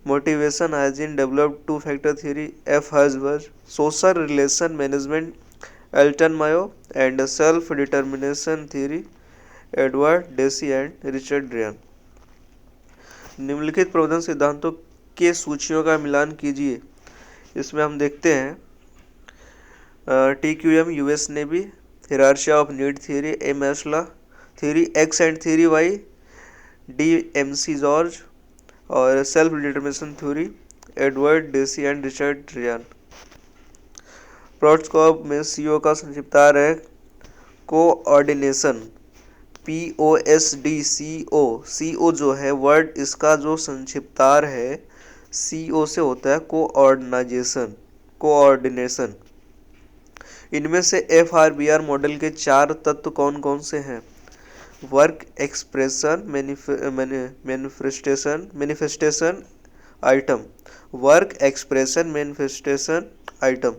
Motivation has been developed 2 factor theory F Herzberg. Social relation management Elton Mayo and self determination theory Edward Deci and Richard Ryan. निम्नलिखित प्रबंधन सिद्धांतों के सूचियों का मिलान कीजिए। इसमें हम देखते हैं TQM US navy, hierarchy of need theory Maslow, theory X and theory Y DMC George और self determination theory Edward Deci and Richard Ryan. प्रोटोकॉप में CO का संक्षिप्तार है कोऑर्डिनेशन POSD CO जो है वर्ड इसका जो संक्षिप्तार है CO से होता है कोऑर्डिनेशन। इनमें से FRBR मॉडल के 4 तत्व कौन कौन से हैं? Work expression manifestation item. Work expression manifestation item.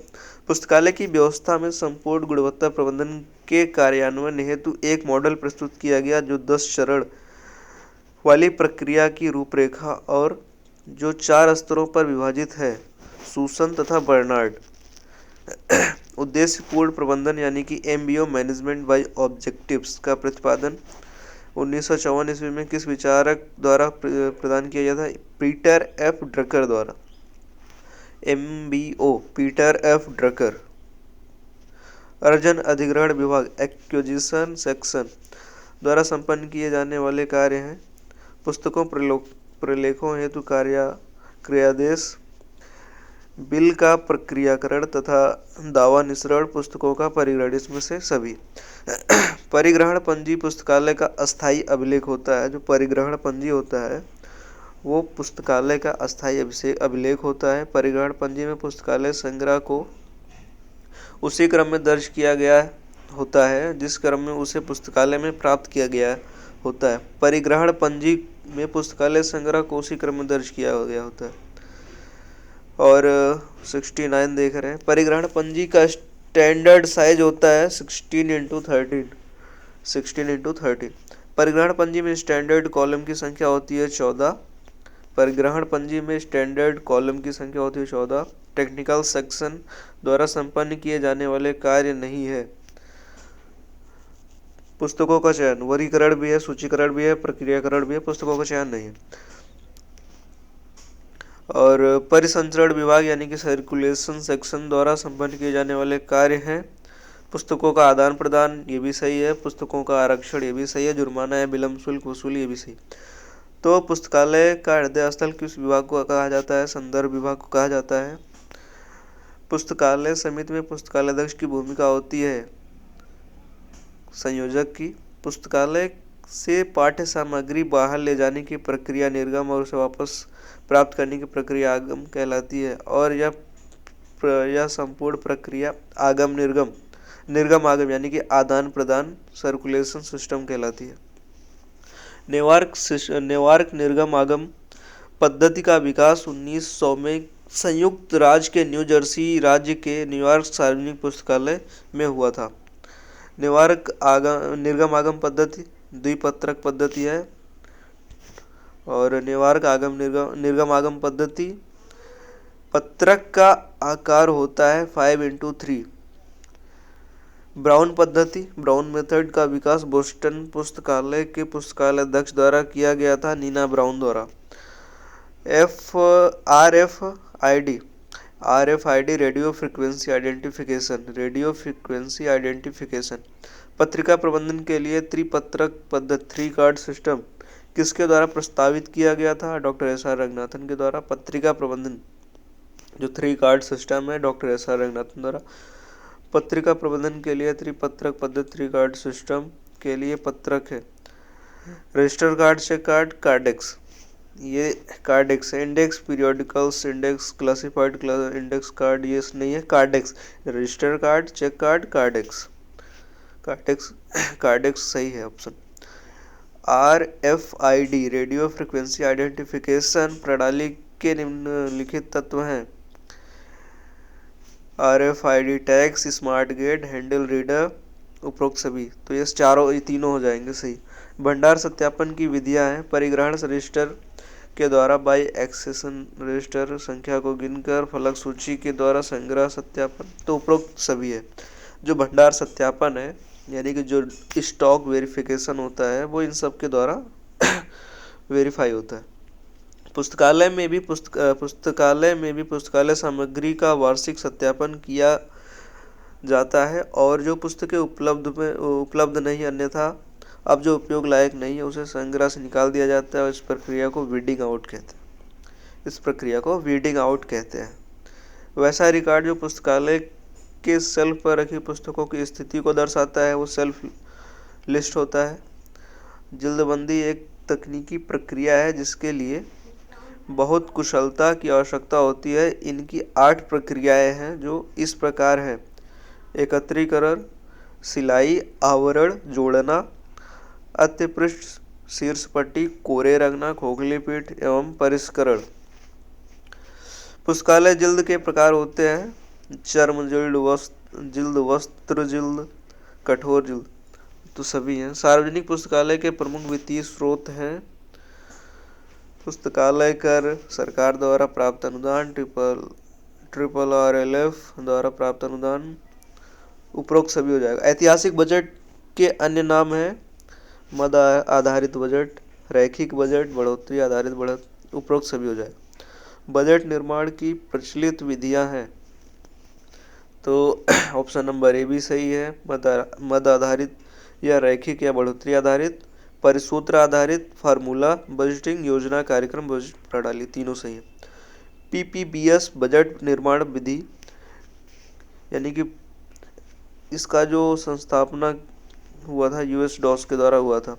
पुस्तकालय की व्यवस्था में संपूर्ण गुणवत्ता प्रबंधन के कार्यान्वयन हेतु एक मॉडल प्रस्तुत किया गया जो 10 चरण वाली प्रक्रिया की रूपरेखा और जो 4 स्तरों पर विभाजित है सूसन तथा बर्नार्ड। उद्देश्य पूर्ण प्रबंधन यानी कि MBO मैनेजमेंट बाय ऑब्जेक्टिव्स का प्रतिपादन 1954 ईस्वी में किस विचारक द्वारा प्रदान किया गया था? पीटर F ड्रकर द्वारा। MBO Peter F Drucker. अर्जन अधिग्रहण विभाग एक्विजिशन सेक्शन द्वारा संपन्न किए जाने वाले कार्य हैं पुस्तकों प्रलेखों हेतु क्रियादेश, बिल का प्रक्रियाकरण तथा दावा निश्रण, पुस्तकों का परिग्रहण। इसमें से सभी। परिग्रहण पंजी पुस्तकालय का अस्थायी अभिलेख होता है। जो परिग्रहण पंजी होता है वो पुस्तकालय का अस्थायी अभिलेख होता है। परिग्रहण पंजी में पुस्तकालय संग्रह को उसी क्रम में दर्ज किया गया होता है जिस क्रम में उसे पुस्तकालय में प्राप्त किया गया होता है। परिग्रहण पंजी में पुस्तकालय संग्रह को उसी क्रम में दर्ज किया गया होता है। और 69 देख रहे हैं। परिग्रहण पंजी का स्टैंडर्ड साइज होता है 16x13। परिग्रहण पंजी में स्टैंडर्ड कॉलम की संख्या होती है 14। परिग्रहण पंजी में स्टैंडर्ड कॉलम की संख्या होती है 14। टेक्निकल सेक्शन द्वारा संपन्न किए जाने वाले कार्य नहीं है। पुस्तकों का चयन, वर्गीकरण भी है, सूचीकरण भी है, प्रक्रियाकरण भी है, पुस्तकों का चयन नहीं है। और परिसंचरण विभाग यानी कि सर्कुलेशन सेक्शन द्वारा संपन्न किए जाने वाले कार्य हैं। पुस्तकों का आदान प्रदान, ये भी सही है। पुस्तकों का आरक्षण, ये भी सही है। जुर्माना या विलम्ब शुल्क वसूली, ये भी सही। तो पुस्तकालय का हृदय स्थल किस विभाग को कहा जाता है? संदर्भ विभाग को कहा जाता है। पुस्तकालय समिति में पुस्तकालय अध्यक्ष की भूमिका होती है संयोजक की। पुस्तकालय से पाठ्य सामग्री बाहर ले जाने की प्रक्रिया निर्गम और उसे वापस प्राप्त करने की प्रक्रिया आगम कहलाती है। और यह संपूर्ण प्रक्रिया आगम निर्गम निर्गम आगम यानी कि आदान प्रदान सर्कुलेशन सिस्टम कहलाती है। नेवार्क निर्गम आगम पद्धति का विकास 1900 में संयुक्त राज्य के न्यू जर्सी राज्य के न्यूयॉर्क सार्वजनिक पुस्तकालय में हुआ था। नेवार्क निर्गम आगम पद्धति द्विपत्रक पद्धति है। और नेवार्क निर्गम आगम पद्धति पत्रक का आकार होता है 5x3। ब्राउन पद्धति, ब्राउन मेथड का विकास बोस्टन पुस्तकालय के पुस्तकालय अध्यक्ष द्वारा किया गया था, नीना ब्राउन द्वारा। RFID रेडियो फ्रीक्वेंसी आइडेंटिफिकेशन पत्रिका प्रबंधन के लिए त्रिपत्रक पद्धति 3 कार्ड सिस्टम किसके द्वारा प्रस्तावित किया गया था? डॉक्टर SR रंगनाथन के द्वारा। पत्रिका प्रबंधन जो 3 कार्ड सिस्टम है डॉक्टर SR रंगनाथन द्वारा। पत्रिका प्रबंधन के लिए त्रिपत्रक पद्धति 3 कार्ड सिस्टम के लिए पत्रक है register card, check card, Kardex. ये कार्डेक्स है। Index, periodicals, index, classified index card, ये नहीं है। Kardex, register card, check card, Kardex. Kardex सही है option. RFID radio frequency identification प्रणाली के निम्नलिखित तत्व हैं। RFID tags, smart gate, handle reader, उपरोक्त सभी। तो ये तीनों हो जाएंगे सही। भंडार सत्यापन की विधियां हैं। परिग्रहण रजिस्टर के द्वारा बाई एक्सेशन रजिस्टर संख्या को गिनकर, फलक सूची के द्वारा संग्रह सत्यापन, तो उपरोक्त सभी है। जो भंडार सत्यापन है यानी कि जो स्टॉक वेरिफिकेशन होता है वो इन सब के द्वारा वेरीफाई होता है। पुस्तकालय में भी पुस्तकालय सामग्री का वार्षिक सत्यापन किया जाता है और जो पुस्तकें उपलब्ध नहीं अन्यथा अब जो उपयोग लायक नहीं है उसे संग्रह से निकाल दिया जाता है और इस प्रक्रिया को वीडिंग आउट कहते हैं। वैसा रिकॉर्ड जो पुस्तकालय के शेल्फ पर रखी पुस्तकों की स्थिति को दर्शाता है वो सेल्फ लिस्ट होता है। जिल्दबंदी एक तकनीकी प्रक्रिया है जिसके लिए बहुत कुशलता की आवश्यकता होती है। इनकी 8 प्रक्रियाएं हैं जो इस प्रकार है: एकत्रीकरण, सिलाई, आवरण, जोड़ना, अत्यपृष्ठ, शीर्ष पट्टी, कोरे रंगना, खोखली पीठ एवं परिष्करण। पुस्तकालय जिल्द के प्रकार होते हैं: चर्म जिल्द, वस्त्र जिल्द, कठोर जिल्द, तो सभी हैं। सार्वजनिक पुस्तकालय के प्रमुख वित्तीय स्रोत हैं पुस्तकालय कर, सरकार द्वारा प्राप्त अनुदान, RRLF द्वारा प्राप्त अनुदान, उपरोक्त सभी हो जाएगा। ऐतिहासिक बजट के अन्य नाम हैं मद आधारित बजट, रैखिक बजट, बढ़ोतरी आधारित बजट, उपरोक्त सभी हो जाएगा। बजट निर्माण की प्रचलित विधियां हैं तो ऑप्शन नंबर ए भी सही है। मद आधारित या रैखिक या बढ़ोतरी आधारित, परिसूत्र आधारित, फार्मूला बजटिंग, योजना कार्यक्रम बजट प्रणाली, तीनों सही है। PPBS बजट निर्माण विधि यानी कि इसका जो संस्थापना हुआ था US डॉस के द्वारा हुआ था।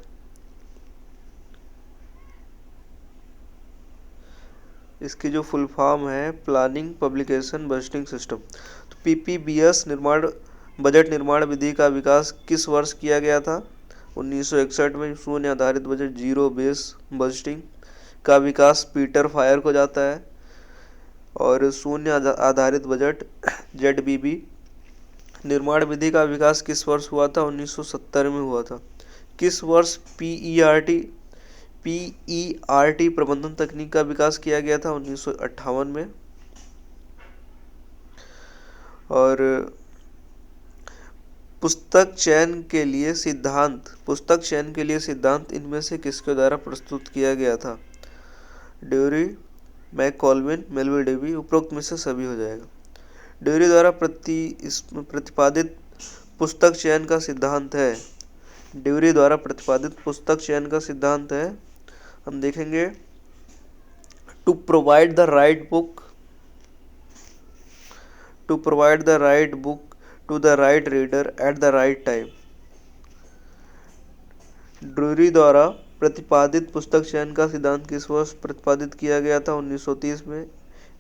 इसकी जो फुल फॉर्म है प्लानिंग पब्लिकेशन बजटिंग सिस्टम। तो PPBS बजट निर्माण विधि का विकास किस वर्ष किया गया था? 1961 में। शून्य आधारित बजट जीरो बेस बजटिंग का विकास पीटर फायर को जाता है। और शून्य आधारित बजट ZBB निर्माण विधि का विकास किस वर्ष हुआ था? 1970 में हुआ था। किस वर्ष PERT प्रबंधन तकनीक का विकास किया गया था? 1958 में। और पुस्तक चयन के लिए सिद्धांत इनमें से किसके द्वारा प्रस्तुत किया गया था? ड्यूरी, मैककॉल्विन, मेलविल डेवी, उपरोक्त में से सभी हो जाएगा। ड्यूरी द्वारा प्रतिपादित पुस्तक चयन का सिद्धांत है। ड्यूरी द्वारा प्रतिपादित पुस्तक चयन का सिद्धांत है, हम देखेंगे, to provide the right book to the right reader at the right time. Drury द्वारा प्रतिपादित पुस्तक चयन का सिद्धांत किस वर्ष प्रतिपादित किया गया था? 1930 में।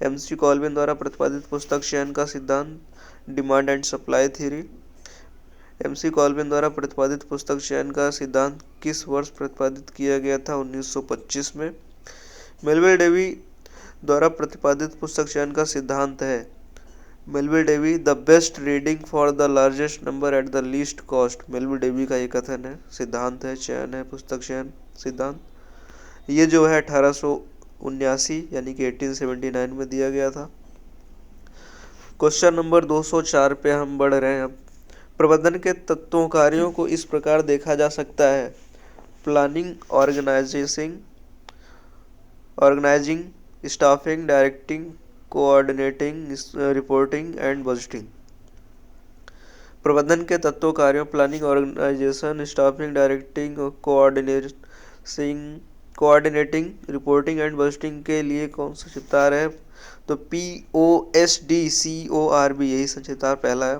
एमसी कॉल्विन द्वारा प्रतिपादित पुस्तक चयन का सिद्धांत demand and supply theory. MC Colvin द्वारा प्रतिपादित पुस्तक चयन का सिद्धांत किस वर्ष प्रतिपादित किया गया था? 1925 में। मेलविल डेवी द्वारा प्रतिपादित पुस्तक चयन का सिद्धांत है, Melvil Dewey, the best reading for the largest number at the least cost. Melvil Dewey का ये कथन है, सिद्धांत है, चयन है, पुस्तक चयन सिद्धांत। ये जो है 1879 यानी कि 1879 में दिया गया था। क्वेश्चन नंबर 204 पे हम बढ़ रहे हैं अब। प्रबंधन के तत्वों कार्यों को इस प्रकार देखा जा सकता है: planning, organising, staffing, directing, coordinating, reporting and budgeting. प्रबंधन के तत्वों कार्यों planning, organisation, staffing, directing, coordinating, reporting and budgeting के लिए कौन सा चित्तार है? तो POSDCORB यही संचितार पहला है।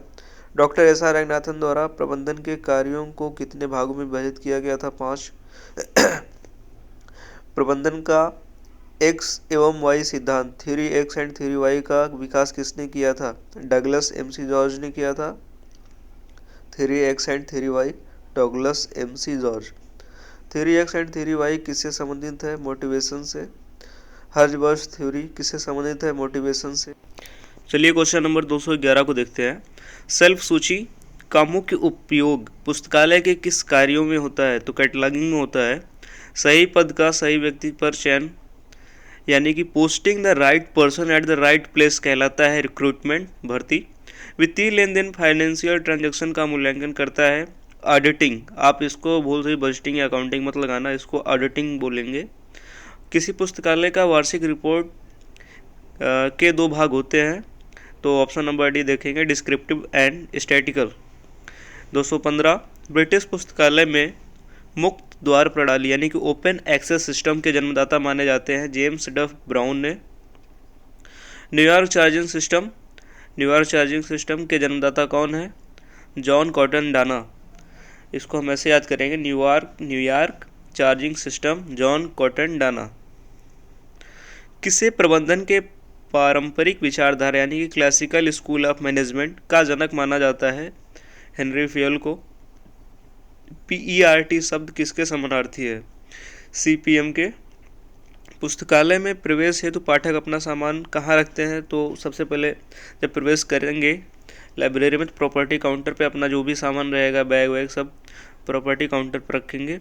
डॉक्टर SR रंगनाथन द्वारा प्रबंधन के कार्यों को कितने भागों में विभाजित किया गया था? 5। प्रबंधन का X एवं Y सिद्धांत, theory X and theory Y का विकास किसने किया था? डगलस MC जॉर्ज ने किया था। Theory X and theory Y, Douglas MC George. Theory X and theory Y किससे संबंधित है? मोटिवेशन से। हर्जबर्ग थ्योरी किससे संबंधित है? मोटिवेशन से। चलिए क्वेश्चन नंबर 211 को देखते हैं। सेल्फ सूची का मुख्य उपयोग पुस्तकालय के किस कार्यों में होता है? तो कैटलॉगिंग में होता है। सही पद का सही व्यक्ति पर चयन यानी कि posting the right person at the right place कहलाता है रिक्रूटमेंट, भर्ती। वित्तीय लेन देन, फाइनेंशियल ट्रांजैक्शन का मूल्यांकन करता है ऑडिटिंग। आप इसको भूल से बजटिंग या अकाउंटिंग मत लगाना, इसको ऑडिटिंग बोलेंगे। किसी पुस्तकालय का वार्षिक रिपोर्ट के 2 भाग होते हैं, तो ऑप्शन नंबर डी देखेंगे, डिस्क्रिप्टिव एंड स्टैटिकल। 215 ब्रिटिश पुस्तकालय में मुक्त द्वार प्रणाली यानी कि ओपन एक्सेस सिस्टम के जन्मदाता माने जाते हैं जेम्स डफ ब्राउन ने। न्यूयॉर्क चार्जिंग सिस्टम के जन्मदाता कौन है? John cotton Dana. इसको हम ऐसे याद करेंगे, New York charging system, John cotton Dana. किसे प्रबंधन के पारंपरिक विचारधारा यानी कि क्लासिकल स्कूल ऑफ मैनेजमेंट का जनक माना जाता है? हेनरी फेयल को। PERT शब्द किसके समानार्थी है? CPM के। पुस्तकालय में प्रवेश हेतु पाठक अपना सामान कहाँ रखते हैं? तो सबसे पहले जब प्रवेश करेंगे लाइब्रेरी में, तो प्रॉपर्टी काउंटर पे अपना जो भी सामान रहेगा, बैग वैग सब प्रॉपर्टी काउंटर पर रखेंगे।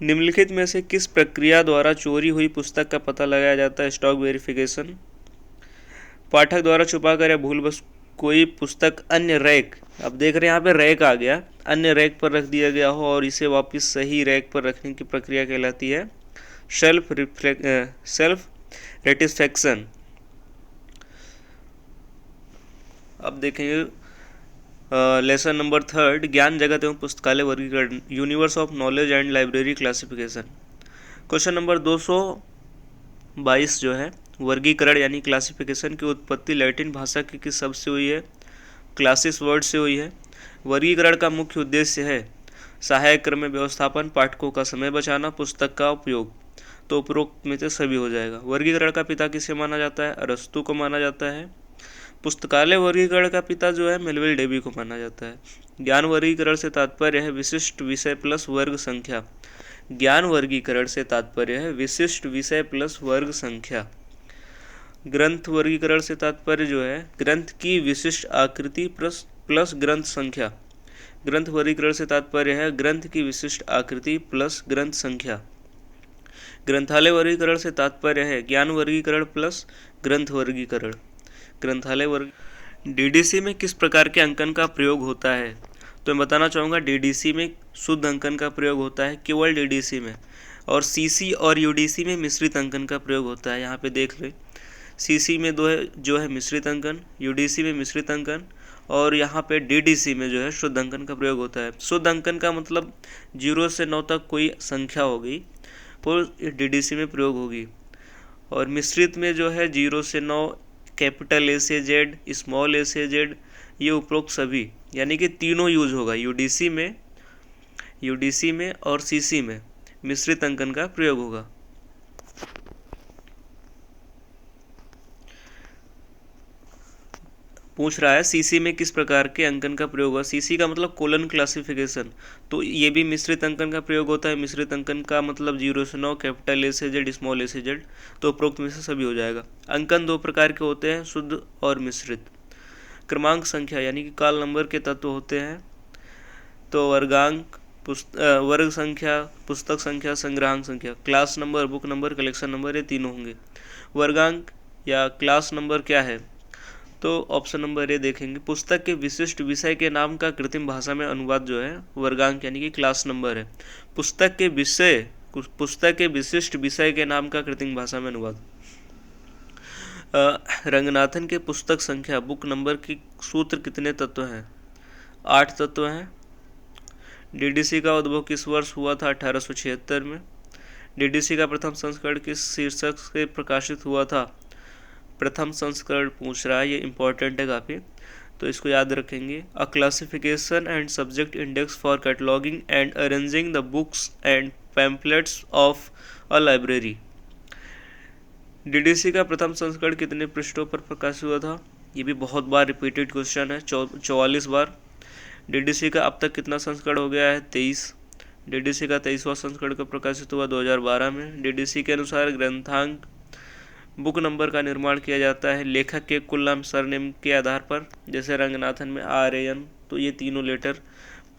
निम्नलिखित में से किस प्रक्रिया द्वारा चोरी हुई पुस्तक का पता लगाया जाता है? Stock verification. पाठक द्वारा छुपाकर या भूलवश कोई पुस्तक अन्य रैक, अब देख रहे हैं यहाँ पे रैक आ गया, अन्य रैक पर रख दिया गया हो और इसे वापस सही रैक पर रखने की प्रक्रिया कहलाती है सेल्फ रेटिस्फैक्शन। अब देखेंगे लेसन नंबर 3, ज्ञान जगत एवं पुस्तकालय वर्गीकरण, universe of knowledge and library classification. Question number 222 जो है, वर्गीकरण यानी क्लासिफिकेशन की उत्पत्ति लैटिन भाषा की किस शब्द से हुई है? क्लासिस वर्ड से हुई है। वर्गीकरण का मुख्य उद्देश्य है सहायक क्रम में व्यवस्थापन, पाठकों का समय बचाना, पुस्तक का उपयोग। तो उपरोक्त में से सभी हो जाएगा। वर्गीकरण का पिता किसे माना जाता है? अरस्तु को माना जाता है। पुस्तकालय वर्गीकरण का पिता जो है मेलविल डेवी को माना जाता है। ज्ञान वर्गीकरण से तात्पर्य है विशिष्ट विषय प्लस वर्ग संख्या। ज्ञान वर्गीकरण से तात्पर्य है विशिष्ट विषय प्लस वर्ग संख्या। ग्रंथ वर्गीकरण से तात्पर्य जो है ग्रंथ की विशिष्ट आकृति प्लस ग्रंथ संख्या। ग्रंथ वर्गीकरण से तात्पर्य है ग्रंथ की विशिष्ट आकृति प्लस ग्रंथ संख्या। ग्रंथालय वर्गीकरण से तात्पर्य है ज्ञान वर्गीकरण प्लस ग्रंथ वर्गीकरण। ग्रंथालय वर्ग। DDC में किस प्रकार के अंकन का प्रयोग होता है? तो मैं बताना चाहूँगा डीडीसी में शुद्ध अंकन का प्रयोग होता है केवल डीडीसी में, और सीसी और यूडीसी में मिश्रित अंकन का प्रयोग होता है। यहाँ पे देख ले, सीसी में जो है मिश्रित अंकन, यूडीसी में मिश्रित अंकन, और यहाँ पे डीडीसी में जो है शुद्ध अंकन का प्रयोग होता है। शुद्ध अंकन का मतलब 0 से 9 तक कोई संख्या होगी वो डीडीसी में प्रयोग होगी, और मिश्रित में जो है 0 से 9 कैपिटल ए से जेड, स्मॉल ए से जेड, ये उपरोक्त सभी, यानी कि तीनों यूज होगा यूडीसी में और सीसी में मिश्रित अंकन का प्रयोग होगा। पूछ रहा है सीसी में किस प्रकार के अंकन का प्रयोग होगा। सीसी का मतलब कोलन क्लासिफिकेशन, तो ये भी मिश्रित अंकन का प्रयोग होता है। मिश्रित अंकन का मतलब 0 से 9 कैपिटल ए से जेड, स्मॉल ए से जेड, तो उपरोक्त में से सभी हो जाएगा। अंकन 2 प्रकार के होते हैं, शुद्ध और मिश्रित। क्रमांक संख्या यानी कि काल नंबर के तत्व होते हैं, तो वर्गांक, वर्ग संख्या, पुस्तक संख्या, संग्राहक संख्या। Class number, book number, collection number, ये तीनों होंगे। वर्गांक या क्लास नंबर क्या है, तो ऑप्शन नंबर ए देखेंगे, पुस्तक के विशिष्ट विषय के नाम का कृत्रिम भाषा में अनुवाद जो है वर्गांक यानी कि क्लास नंबर है। पुस्तक के विशिष्ट विषय के नाम का कृत्रिम भाषा में अनुवाद। रंगनाथन के पुस्तक संख्या, बुक नंबर की सूत्र कितने तत्व हैं? 8 तत्व हैं। डीडीसी का उद्भव किस वर्ष हुआ था? 1876 में। डीडीसी का प्रथम संस्करण किस शीर्षक से प्रकाशित हुआ था? प्रथम संस्करण पूछ रहा है, ये इंपॉर्टेंट है काफ़ी, तो इसको याद रखेंगे। अ classification and subject index for cataloguing and arranging the books and pamphlets of a library. DDC का प्रथम संस्करण कितने पृष्ठों पर प्रकाशित हुआ था? ये भी बहुत बार रिपीटेड क्वेश्चन है, 44 बार। डीडीसी का अब तक कितना संस्करण हो गया है? 23। डीडीसी का 23वां संस्करण कब प्रकाशित हुआ? 2012 में। डीडीसी के अनुसार ग्रंथांक बुक नंबर का निर्माण किया जाता है लेखक के कुल नाम सरनेम के आधार पर, जैसे रंगनाथन में RAN, तो ये तीनों लेटर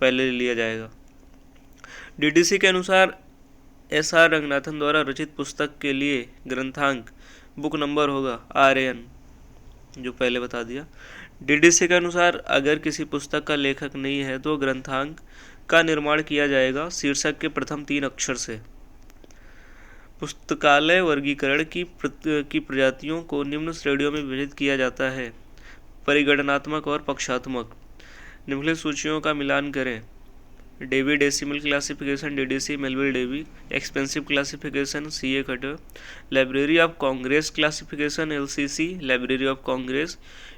पहले लिया जाएगा। डीडीसी के अनुसार SR रंगनाथन द्वारा रचित पुस्तक के लिए ग्रंथांक बुक नंबर होगा RAN, जो पहले बता दिया। डीडीसी के अनुसार अगर किसी पुस्तक का लेखक नहीं है तो ग्रंथांक का निर्माण किया जाएगा शीर्षक के प्रथम 3 अक्षर से। पुस्तकालय वर्गीकरण की प्रजातियों को निम्न श्रेणियों में विभाजित किया जाता है, परिगणनात्मक और पक्षात्मक। निम्नलिखित सूचियों का मिलान करें। Dewey decimal classification DDC Melvil Dewey, expansive classification CA Cutter, library of Congress classification LCC, library of Congress,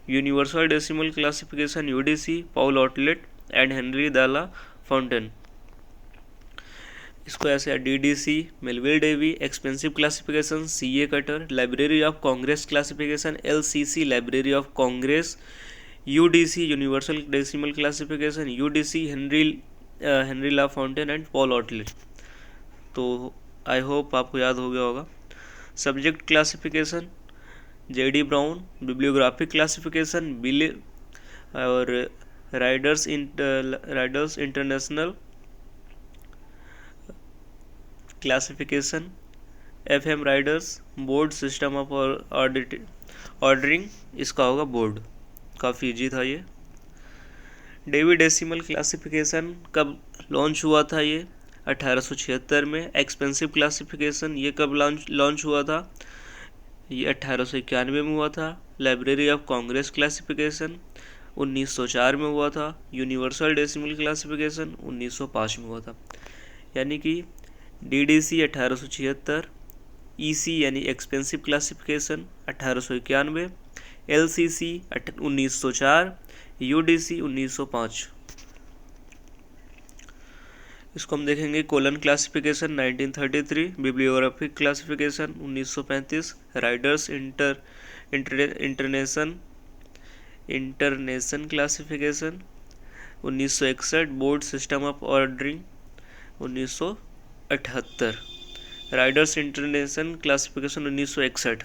universal decimal classification UDC, Paul Otlet and Henri La Fontaine. इसको ऐसे DDC Melvil Dewey, expansive classification CA Cutter, library of Congress classification LCC, library of Congress, UDC universal decimal classification UDC, Henri La Fontaine and Paul Otlet. तो I hope आपको याद हो गया होगा। Subject classification JD brown, bibliographic classification बिले और Riders international classification FM Riders, board system of ordering, इसका होगा बोर्ड। काफ़ी इजी था ये। डेवी डेसिमल क्लासिफिकेशन कब लॉन्च हुआ था? ये 1876 में। एक्सपेंसिव क्लासिफिकेशन ये कब लॉन्च हुआ था? ये 1891 में हुआ था। लाइब्रेरी ऑफ कांग्रेस क्लासिफिकेशन 1904 में हुआ था। यूनिवर्सल डेसिमल क्लासिफिकेशन 1905 में हुआ था। यानी कि डीडीसी 1876, EC यानी एक्सपेंसिव क्लासिफिकेशन 1891, LCC 1904, UDC 1905। इसको हम देखेंगे। Colon classification 1933, bibliographic classification 1935, Rider's international classification 1961, broad system of ordering 1978, Rider's international classification 1961।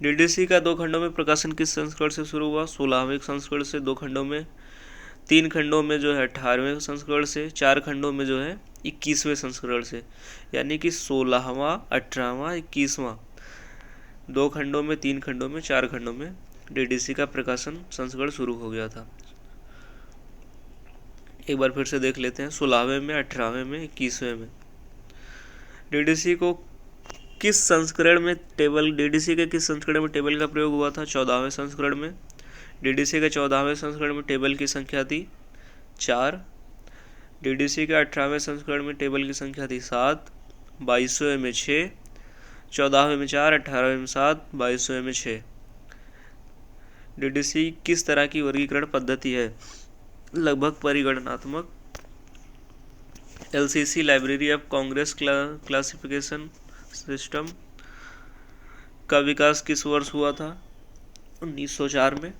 DDC का 2 खंडों में प्रकाशन किस संस्करण से शुरू हुआ? 16वें संस्करण से। 2 खंडों में, 3 खंडों में जो है 18वें संस्करण से, 4 खंडों में जो है 21वें संस्करण से। यानी कि 16वां, 18वां, 21वां, 2 खंडों में, 3 खंडों में, 4 खंडों में डीडीसी का प्रकाशन संस्करण शुरू हो गया था। एक बार फिर से देख लेते हैं, 16वें में, 18वें में, 21वें में। डीडीसी को किस संस्करण में टेबल डीडीसी के किस संस्करण में टेबल का प्रयोग हुआ था? 14वें संस्करण में। डीडीसी के 14वें संस्करण में टेबल की संख्या थी 4। डीडीसी के 18वें संस्करण में टेबल की संख्या थी 7। 22वें में 6। 14वें में 4, 18वें में 7, 22वें में 6। डीडीसी किस तरह की वर्गीकरण पद्धति है? लगभग परिगणनात्मक। LCC library of Congress classification system का विकास किस वर्ष हुआ था? 1904 में।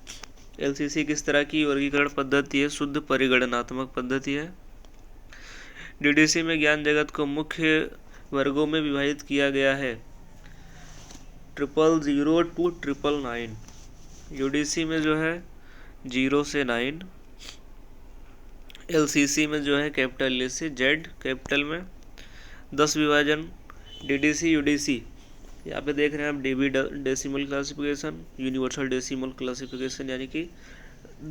एलसीसी किस तरह की वर्गीकरण पद्धति है? शुद्ध परिगणनात्मक पद्धति है। डीडीसी में ज्ञान जगत को मुख्य वर्गों में विभाजित किया गया है 000 to 999। यूडीसी में जो है 0 से 9। एलसीसी में जो है कैपिटल ए से जेड कैपिटल में 10 विभाजन। डीडीसी यूडीसी यहाँ पे देख रहे हैं आप, dB decimal classification, universal decimal classification, यानी कि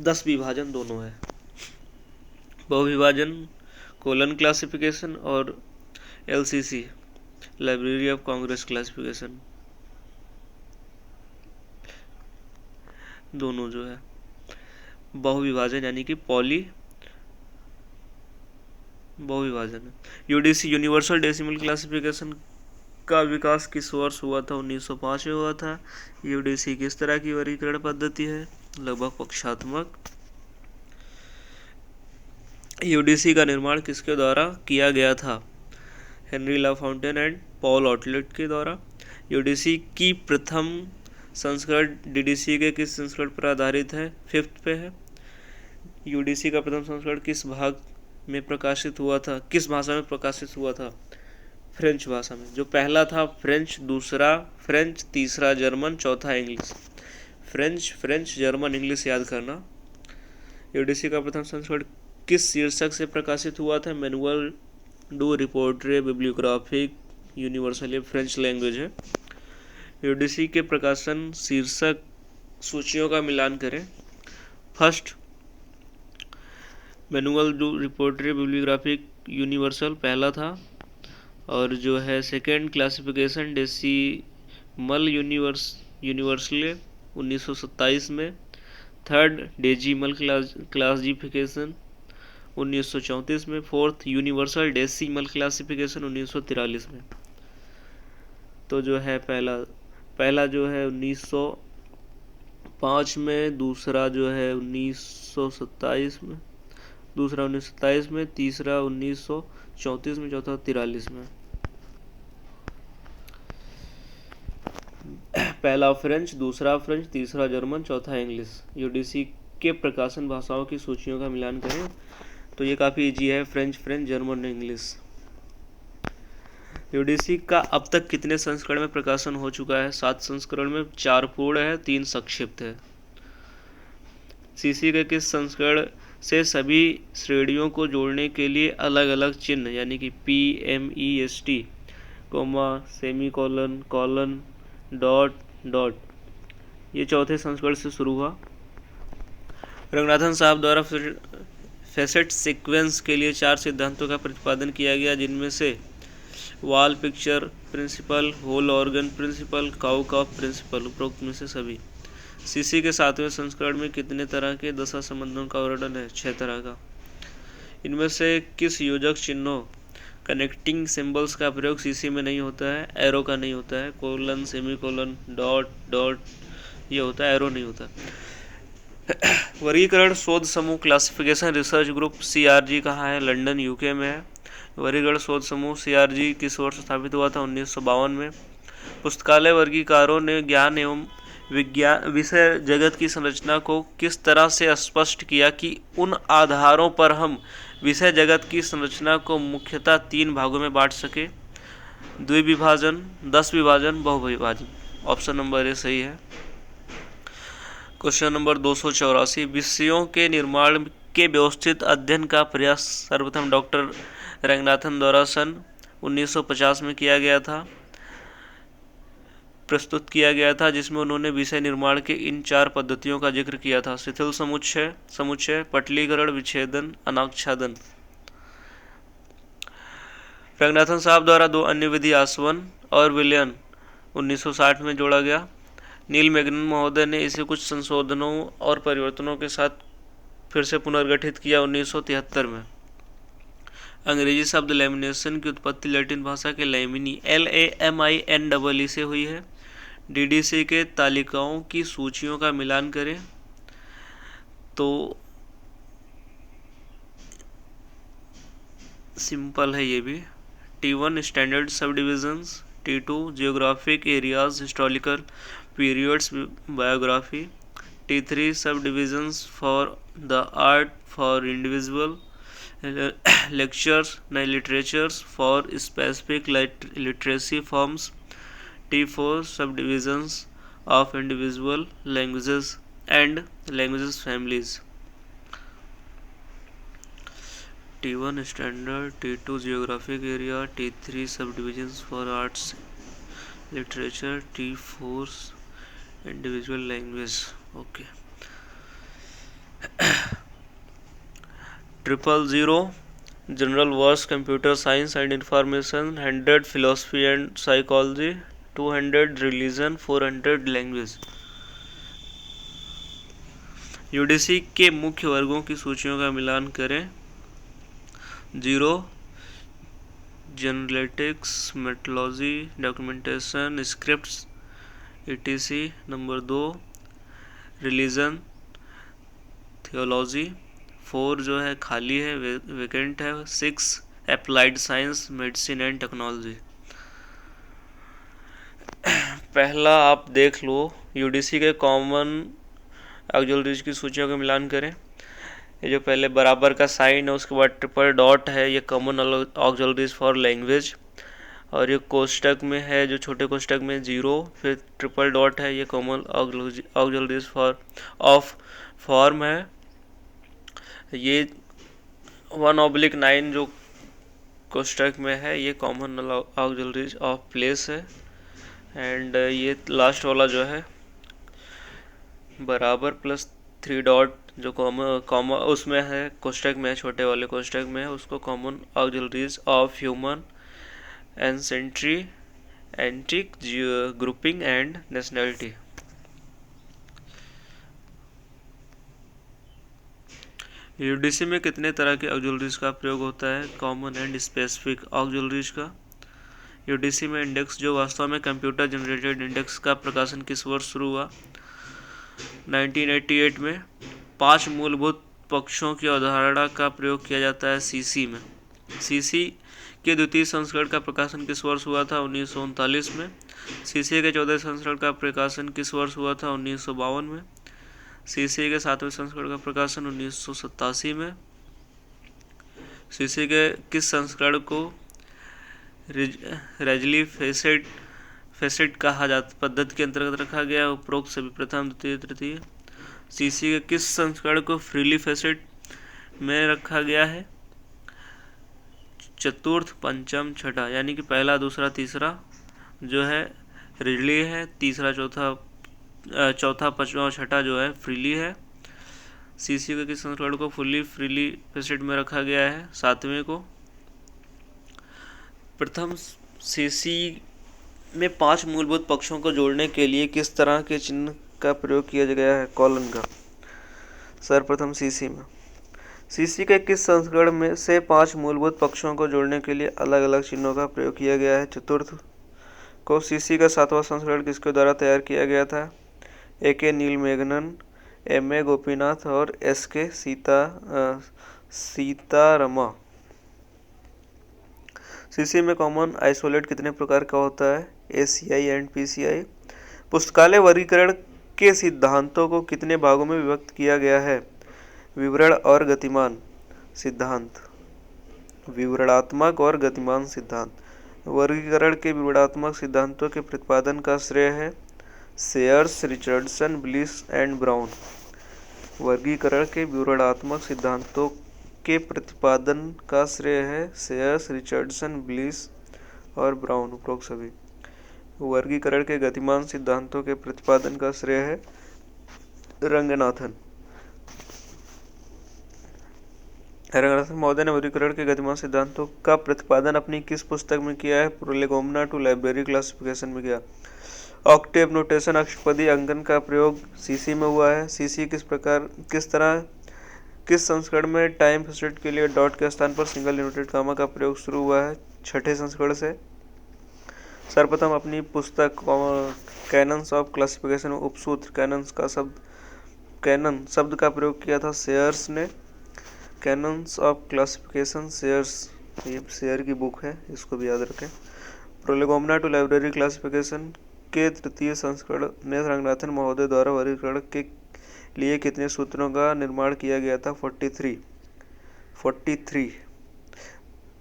10 विभाजन दोनों है। बहुविभाजन कोलन क्लासिफिकेशन और LCC library of Congress classification दोनों जो है बहुविभाजन यानी कि बहुविभाजन। यूडीसी यूनिवर्सल डेसिमल क्लासिफिकेशन का विकास किस वर्ष हुआ था? 1905 में हुआ था। यूडीसी किस तरह की वर्गीकरण पद्धति है? लगभग पक्षात्मक। यूडीसी का निर्माण किसके द्वारा किया गया था? हेनरी लाफाउंटेन एंड पॉल ऑटलेट के द्वारा। यूडीसी की प्रथम संस्करण डीडीसी के किस संस्करण पर आधारित है? 5th पे है। यूडीसी का प्रथम संस्करण किस भाग में प्रकाशित हुआ था? किस भाषा में प्रकाशित हुआ था? फ्रेंच भाषा में। जो पहला था फ्रेंच, दूसरा फ्रेंच, तीसरा जर्मन, चौथा इंग्लिश। फ्रेंच जर्मन इंग्लिश याद करना। यूडीसी का प्रथम संस्करण किस शीर्षक से प्रकाशित हुआ था? Manuel du Repertoire Bibliographique Universel, French language है। यूडीसी के प्रकाशन शीर्षक सूचियों का मिलान करें। First Manuel du Repertoire Bibliographique Universel पहला था, और जो है सेकेंड क्लासिफिकेशन डेसिमल यूनिवर्सले 1927 में। थर्ड डेजिमल क्लासिफिकेशन 1934 में। फोर्थ यूनिवर्सल डेसिमल क्लासिफिकेशन 1943 में। तो जो है पहला जो है 1905 में, दूसरा जो है 1927 में, दूसरा 1927 में, तीसरा 1934 में, चौथा 43 में। पहला फ्रेंच, दूसरा फ्रेंच, तीसरा जर्मन, चौथा इंग्लिश। यूडीसी के प्रकाशन भाषाओं की सूचियों का मिलान करें तो ये काफ़ी इजी है, फ्रेंच, जर्मन, इंग्लिश। यूडीसी का अब तक कितने संस्करण में प्रकाशन हो चुका है? 7 संस्करण में, 4 पूर्ण है, 3 संक्षिप्त है। सीसी के किस संस्करण से सभी श्रेणियों को जोड़ने के लिए अलग अलग चिन्ह यानी कि PMEST, comma, semicolon, colon, dot ये चौथे संस्करण से शुरू हुआ। रंगनाथन साहब द्वारा फेसेट सीक्वेंस के लिए 4 सिद्धांतों का प्रतिपादन किया गया, जिनमें से wall picture principle, whole organ principle, cow calf principle, उपरोक्त में से सभी। सीसी के 7वें संस्करण में कितने तरह के दशा संबंधों का वर्णन है? 6 तरह का। इनमें से किस योजक चिन्हों कनेक्टिंग सिंबल्स का प्रयोग सीसी में नहीं होता है? एरो का नहीं होता है। कोलन, सेमीकोलन, डॉट ये होता है, एरो नहीं होता। वर्गीकरण शोध समूह क्लासिफिकेशन रिसर्च ग्रुप CRG कहाँ है? लंदन, UK में है। वर्गीकरण शोध समूह CRG किस वर्ष स्थापित हुआ था? 1952 में। पुस्तकालय वर्गीकारों ने ज्ञान एवं विषय जगत की संरचना को किस तरह से स्पष्ट किया कि उन आधारों पर हम विषय जगत की संरचना को मुख्यतः 3 भागों में बांट सके? द्विविभाजन, 10 विभाजन, बहुविभाजन। ऑप्शन नंबर ए सही है। क्वेश्चन नंबर 284, विषयों के निर्माण के व्यवस्थित अध्ययन का प्रयास सर्वप्रथम डॉक्टर रंगनाथन द्वारा सन 1950 में किया गया था। प्रस्तुत किया गया था, जिसमें उन्होंने विषय निर्माण के इन 4 पद्धतियों का जिक्र किया था: शिथिल समुच्चय, पटलीकरण, विच्छेदन, अनाच्छादन। रंगनाथन साहब द्वारा 2 अन्य विधि आसवन और विलयन 1960 में जोड़ा गया। नील मैगनन महोदय ने इसे कुछ संशोधनों और परिवर्तनों के साथ फिर से पुनर्गठित किया 1973 में। अंग्रेजी शब्द लैमिनेशन की उत्पत्ति लैटिन भाषा के लैमिनी LAMINEE से हुई है। DDC के तालिकाओं की सूचियों का मिलान करें तो सिंपल है ये भी। T1 स्टैंडर्ड सब divisions, T2 geographic areas, historical periods, biography, T3 सब divisions for the art for individual, lectures, literatures for specific literacy forms, T4 subdivisions of individual languages and languages families, T1 standard, T2 geographic area, T3 subdivisions for arts, literature, T4 individual language. Okay. 000 general was computer science and information, 100 philosophy and psychology, 200 religion, 400 language। यूडीसी के मुख्य वर्गों की सूचियों का मिलान करें। 0 जेनरेटिक्स, metrology, documentation, scripts, ETC। Number 2 religion, theology. 4 जो है खाली है, वेकेंट है। 6 applied science, medicine and technology. पहला आप देख लो, यूडीसी के कॉमन ऑक्सिलरीज की सूचियों का मिलान करें। ये जो पहले बराबर का साइन है उसके बाद ट्रिपल डॉट है, ये कॉमन ऑक्सिलरीज फॉर लैंग्वेज। और ये कोष्टक में है, जो छोटे कोष्टक में 0, फिर ट्रिपल डॉट है, ये common auxiliaries for of form है। ये 1/9 जो कोष्टक में है ये कॉमन ऑक्सिलरीज ऑफ प्लेस है। एंड ये लास्ट वाला जो है बराबर प्लस 3 डॉट जो कॉमन उसमें है, कोष्टक में है, छोटे वाले कोष्टक में है, उसको common auxiliaries of human, ancestry, एंटिक, ग्रुपिंग एंड नेशनलिटी। यूडीसी में कितने तरह के ऑक्सिलरीज का प्रयोग होता है? कॉमन एंड स्पेसिफिक ऑक्सिलरीज का। यूडीसी में इंडेक्स जो वास्तव में कंप्यूटर जनरेटेड इंडेक्स का प्रकाशन किस वर्ष शुरू हुआ? 1988 में। 5 मूलभूत पक्षों की अवधारणा का प्रयोग किया जाता है सीसी में। सीसी के द्वितीय संस्करण का प्रकाशन किस वर्ष हुआ था? 1939 में। सीसी के 14वें संस्करण का प्रकाशन किस वर्ष हुआ था? 1952 में। सीसी के 7वें संस्करण का प्रकाशन 1987 में। सीसी के किस संस्करण को रेजली फेसेट कहा जाता पद्धति के अंतर्गत रखा गया? उपरोक्त सभी प्रथम, द्वितीय, तृतीय। सीसी के किस संस्करण को फ्रीली फेसेट में रखा गया है? चतुर्थ, पंचम, छठा, यानी कि पहला, दूसरा, तीसरा जो है रिजली है, तीसरा, चौथा, पांचवा और छठा जो है फ्रीली है। सीसी के किस संस्करण को फ्रीली फेसेट में रखा गया है? 7वें को। प्रथम सीसी में 5 मूलभूत पक्षों को जोड़ने के लिए किस तरह के चिन्ह का प्रयोग किया गया है? कॉलन का। सर्वप्रथम सीसी में। सीसी के किस संस्करण में से 5 मूलभूत पक्षों को जोड़ने के लिए अलग अलग चिन्हों का प्रयोग किया गया है? चतुर्थ को। सीसी का 7वां संस्करण किसके द्वारा तैयार किया गया था? A.K. नील मैगनन, M.A. गोपीनाथ और S.K. सीतारमा। सीसी में कॉमन आइसोलेट कितने प्रकार का होता है? ACI and PCI। पुस्तकालय वर्गीकरण के सिद्धांतों को कितने भागों में विभक्त किया गया है? विवरण और गतिमान सिद्धांत। विवरणात्मक और गतिमान सिद्धांत। वर्गीकरण के विवरणात्मक सिद्धांतों के प्रतिपादन का श्रेय है shares, Richardson, bliss and brown. वर्गीकरण के विवरणात्मक सिद्धांतों के प्रतिपादन का श्रेय है सेयर्स, रिचर्डसन, ब्लिस और ब्राउन, उपरोक्त सभी। वर्गीकरण के गतिमान सिद्धांतों के प्रतिपादन का श्रेय है रंगनाथन। रंगनाथन महोदय ने वर्गीकरण के गतिमान सिद्धांतों का प्रतिपादन अपनी किस पुस्तक में किया है? प्रोलेगोमेना टू लाइब्रेरी क्लासिफिकेशन में किया। ऑक्टेव नोटेशन अक्षपदी अंकन का प्रयोग सीसी में हुआ है। सीसी किस संस्करण में टाइम फिक्सेड के लिए डॉट के स्थान पर सिंगल इन्वर्टेड कामा का प्रयोग शुरू हुआ है? छठे संस्करण से। सर्वप्रथम अपनी पुस्तक कैनन्स ऑफ क्लासिफिकेशन में उपसूत्र कैनन शब्द का प्रयोग किया था सेयर्स ने। कैनन्स ऑफ क्लासिफिकेशन सेयर्स, ये सेयर की बुक है, इसको भी याद रखें। प्रोलेगोमेना टू लाइब्रेरी क्लासिफिकेशन के तृतीय संस्करण में रंगनाथन महोदय द्वारा वर्गीकरण के लिए कितने सूत्रों का निर्माण किया गया था? 43।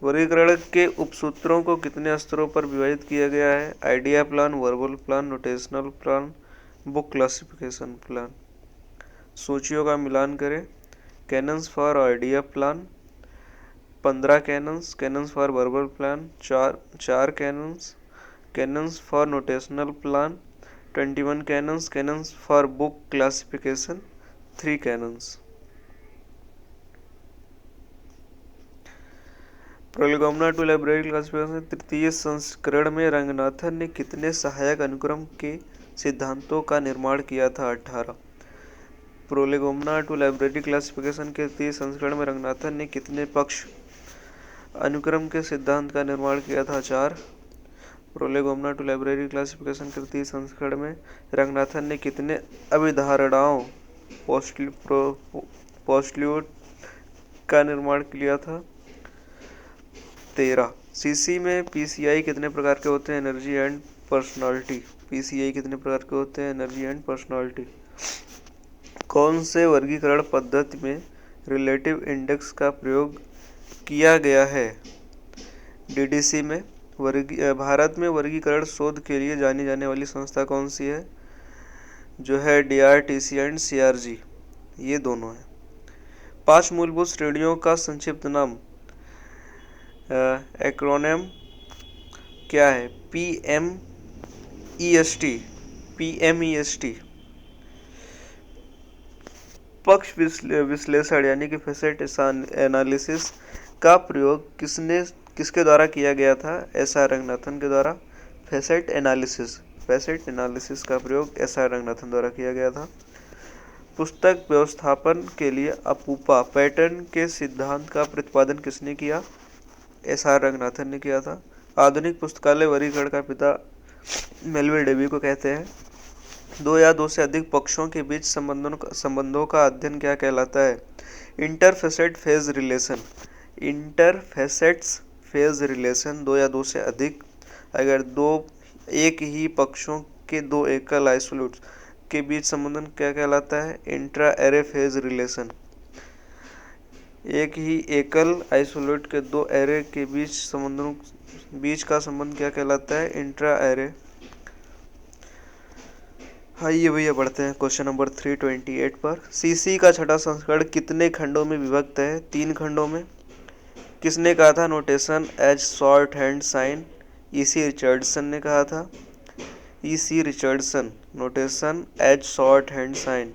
वर्गीकरण के उपसूत्रों को कितने स्तरों पर विभाजित किया गया है? Idea plan, verbal plan, notational plan, book classification plan. सूचियों का मिलान करें। Canons for idea plan 15 canons for verbal plan 4 canons for notational plan 21 canons for book classification 3 canons. Prolegomena to library classification तृतीय संस्करण में रंगनाथन ने कितने सहायक अनुक्रम के सिद्धांतों का निर्माण किया था? 18। प्रोलेगोमेना टू लाइब्रेरी क्लासिफिकेशन के तृतीय संस्करण में रंगनाथन ने कितने पक्ष अनुक्रम के सिद्धांत का निर्माण किया था? 4। प्रोलेगोमेना टू लाइब्रेरी क्लासिफिकेशन के तृतीय संस्करण में रंगनाथन ने कितने अभिधारणाओं पोस्ट्यूलेट का निर्माण किया था? 13। सीसी में पीसीआई कितने प्रकार के होते हैं? Energy and personality. पीसीआई कितने प्रकार के होते हैं? Energy and personality. कौन से वर्गीकरण पद्धति में रिलेटिव इंडेक्स का प्रयोग किया गया है? डीडीसी में। भारत में वर्गीकरण शोध के लिए जानी जाने वाली संस्था कौन सी है? जो है डीआरटीसी एंड सीआरजी, ये दोनों है। 5 मूलभूत श्रेणियों का संक्षिप्त नाम एक्रोनिम क्या है? पीएमईएसटी। पक्ष विश्लेषण यानी कि फैसेट एनालिसिस का प्रयोग किसके द्वारा किया गया था? एसआर रंगनाथन के द्वारा। फैसेट एनालिसिस का प्रयोग एसआर रंगनाथन द्वारा किया गया था। पुस्तक व्यवस्थापन के लिए अपूपा पैटर्न के सिद्धांत का प्रतिपादन किसने किया? एसआर रंगनाथन ने किया था। आधुनिक पुस्तकालय वर्गीकरण का पिता मेलविल डेवी को कहते हैं। 2 या 2 से अधिक पक्षों के बीच संबंधों का अध्ययन क्या कहलाता है? इंटरफेसेट फेज रिलेशन। 2 या 2 से अधिक, अगर एक ही पक्षों के 2 एकल आइसोलेट्स के बीच संबंधन क्या कहलाता है? Intra array phase relation. एक ही एकल आइसोलेट के 2 एरे के बीच का संबंध क्या कहलाता है? Intra array. आइए भैया बढ़ते हैं क्वेश्चन नंबर 328 पर। सीसी का छठा संस्करण कितने खंडों में विभक्त है? 3 खंडों में। किसने कहा था? Notation as short hand sign, EC Richardson ने कहा था। Notation as short hand sign.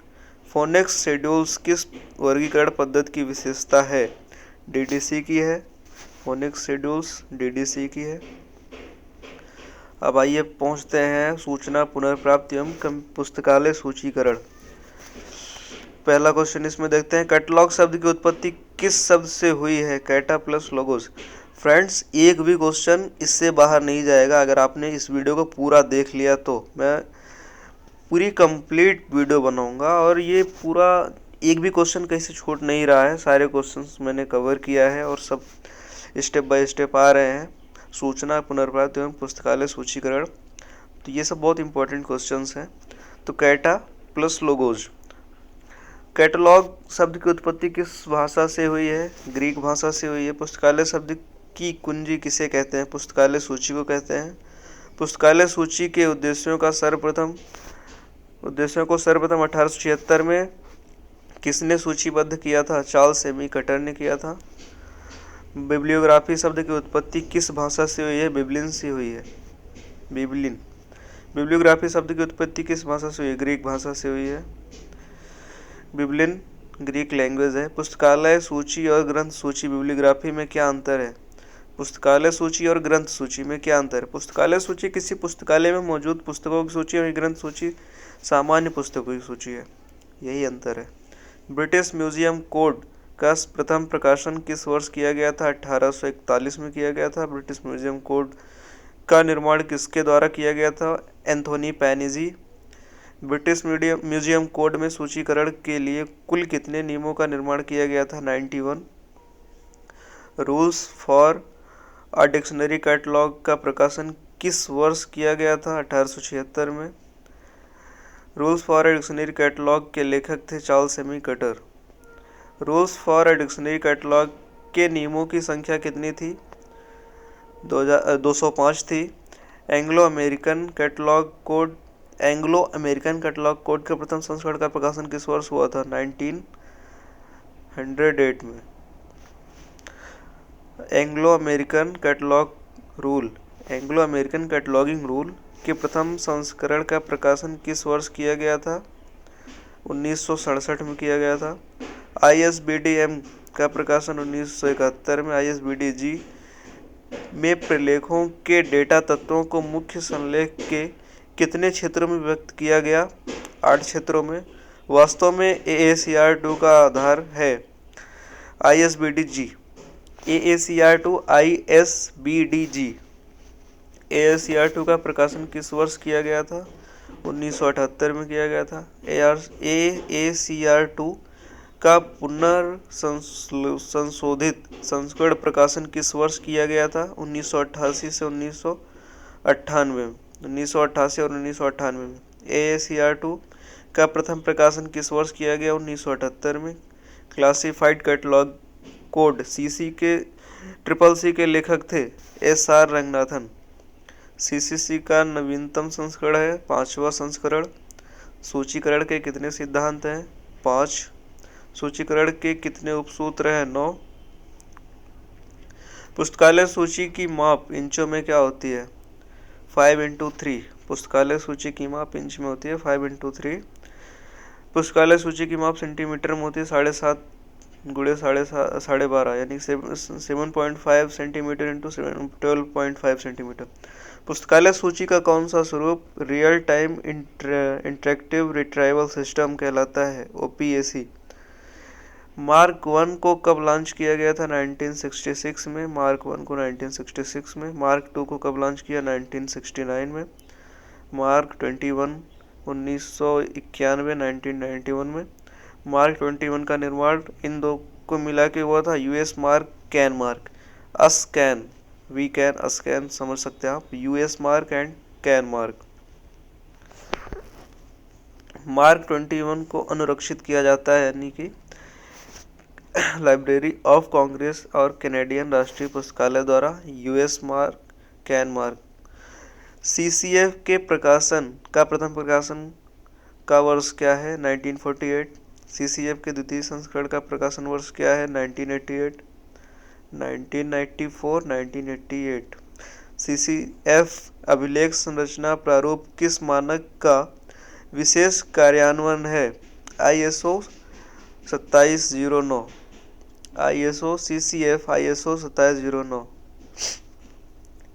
Phoenix schedules किस वर्गीकरण पद्धति की विशेषता है? डीडीसी की है। फोनेक्स शेड्यूल्स डीडीसी की है। अब आइए पहुंचते हैं सूचना पुनर्प्राप्ति एवं पुस्तकालय सूचीकरण। पहला क्वेश्चन इसमें देखते हैं, कैटलॉग शब्द की उत्पत्ति किस शब्द से हुई है? कैटा प्लस लोगोस। फ्रेंड्स, एक भी क्वेश्चन इससे बाहर नहीं जाएगा। अगर आपने इस वीडियो को पूरा देख लिया तो मैं पूरी कंप्लीट वीडियो बनाऊंगा और ये पूरा एक भी क्वेश्चन कहीं से छूट नहीं रहा है। सारे क्वेश्चंस मैंने कवर किया है और सब स्टेप बाय स्टेप आ रहे हैं। सूचना पुनर्प्राप्ति एवं पुस्तकालय सूचीकरण, तो ये सब बहुत इंपॉर्टेंट क्वेश्चंस हैं। तो कैटा प्लस लोगोज। कैटलॉग शब्द की उत्पत्ति किस भाषा से हुई है? ग्रीक भाषा से हुई है। पुस्तकालय शब्द की कुंजी किसे कहते हैं? पुस्तकालय सूची को कहते हैं। पुस्तकालय सूची के उद्देश्यों को सर्वप्रथम 1876 में किसने सूचीबद्ध किया था? चार्ल्स सेमी कटर ने किया था। बिब्लियोग्राफी शब्द की उत्पत्ति किस भाषा से हुई है? बिब्लिन से हुई है। बिब्लिन। बिब्लियोग्राफी शब्द की उत्पत्ति किस भाषा से हुई है? ग्रीक भाषा से हुई है। बिब्लिन ग्रीक लैंग्वेज है। पुस्तकालय सूची और ग्रंथ सूची बिब्लियोग्राफी में क्या अंतर है? पुस्तकालय सूची और ग्रंथ सूची में क्या अंतर है? पुस्तकालय सूची किसी पुस्तकालय में मौजूद पुस्तकों की सूची और ग्रंथ सूची सामान्य पुस्तकों की सूची है, यही अंतर है। ब्रिटिश म्यूजियम कोड का प्रथम प्रकाशन किस वर्ष किया गया था? 1841 में किया गया था। ब्रिटिश म्यूजियम कोड का निर्माण किसके द्वारा किया गया था? एंथोनी पैनिजी। ब्रिटिश म्यूजियम कोड में सूचीकरण के लिए कुल कितने नियमों का निर्माण किया गया था? 91। Rules for a dictionary catalogue का प्रकाशन किस वर्ष किया गया था? 1876 में। Rules for a dictionary catalogue के लेखक थे Charles Ammi Cutter. Rules for a dictionary catalogue के नियमों की संख्या कितनी थी? 205 थी। एंग्लो अमेरिकन कैटलॉग कोड के प्रथम संस्करण का प्रकाशन किस वर्ष हुआ था? 1908 में। एंग्लो अमेरिकन कैटलॉगिंग रूल के प्रथम संस्करण का प्रकाशन किस वर्ष किया गया था? 1967 में किया गया था। ISBD-M का प्रकाशन 1971 में। ISBD-G में प्रलेखों के डेटा तत्वों को मुख्य संलेख के कितने क्षेत्रों में व्यक्त किया गया? 8 क्षेत्रों में। वास्तव में AACR2 का आधार है ISBD-G। AACR2 का प्रकाशन किस वर्ष किया गया था? 1978 में किया गया था। AACR2 का पुनर्संशोधित संस्करण प्रकाशन किस वर्ष किया गया था? 1988 से 1998 और 1998 में। AACR2 का प्रथम प्रकाशन किस वर्ष किया गया? 1978 में। क्लासिफाइड कैटलॉग कोड CC के लेखक थे SR रंगनाथन। CCC का नवीनतम संस्करण है 5वां संस्करण। सूचीकरण के कितने सिद्धांत हैं? 5। सूचीकरण के कितने उपसूत्र हैं? 9। पुस्तकालय सूची की माप इंचों में क्या होती है? 5x3। पुस्तकालय सूची की माप इंच में होती है 5x3। पुस्तकालय सूची की माप सेंटीमीटर में होती है 7.5 गुणे 12.5 यानी 7.5 सेंटीमीटर इंटू 12.5 सेंटीमीटर। पुस्तकालय सूची का कौन सा स्वरूप real time interactive retrieval system कहलाता है? OPAC। मार्क 1 को कब लॉन्च किया गया था? 1966 में। मार्क 1 को 1966 में। मार्क 2 को कब लॉन्च किया? 1969 में। मार्क 21 1991 में। मार्क 21 का निर्माण इन दो को मिला के हुआ था US MARC, CAN MARC. USCAN, we can, USCAN समझ सकते हैं आप। US MARC and CAN MARC. MARC 21 को अनुरक्षित किया जाता है यानी कि लाइब्रेरी ऑफ कांग्रेस और कैनेडियन राष्ट्रीय पुस्तकालय द्वारा। US MARC, CAN mark. CCF के प्रकाशन का प्रथम प्रकाशन का वर्ष क्या है? 1948। CCF के द्वितीय संस्करण का प्रकाशन वर्ष क्या है? 1988, 1994, 1988। CCF अभिलेख संरचना प्रारूप किस मानक का विशेष कार्यान्वयन है? ISO 2709। CCF ISO 2709।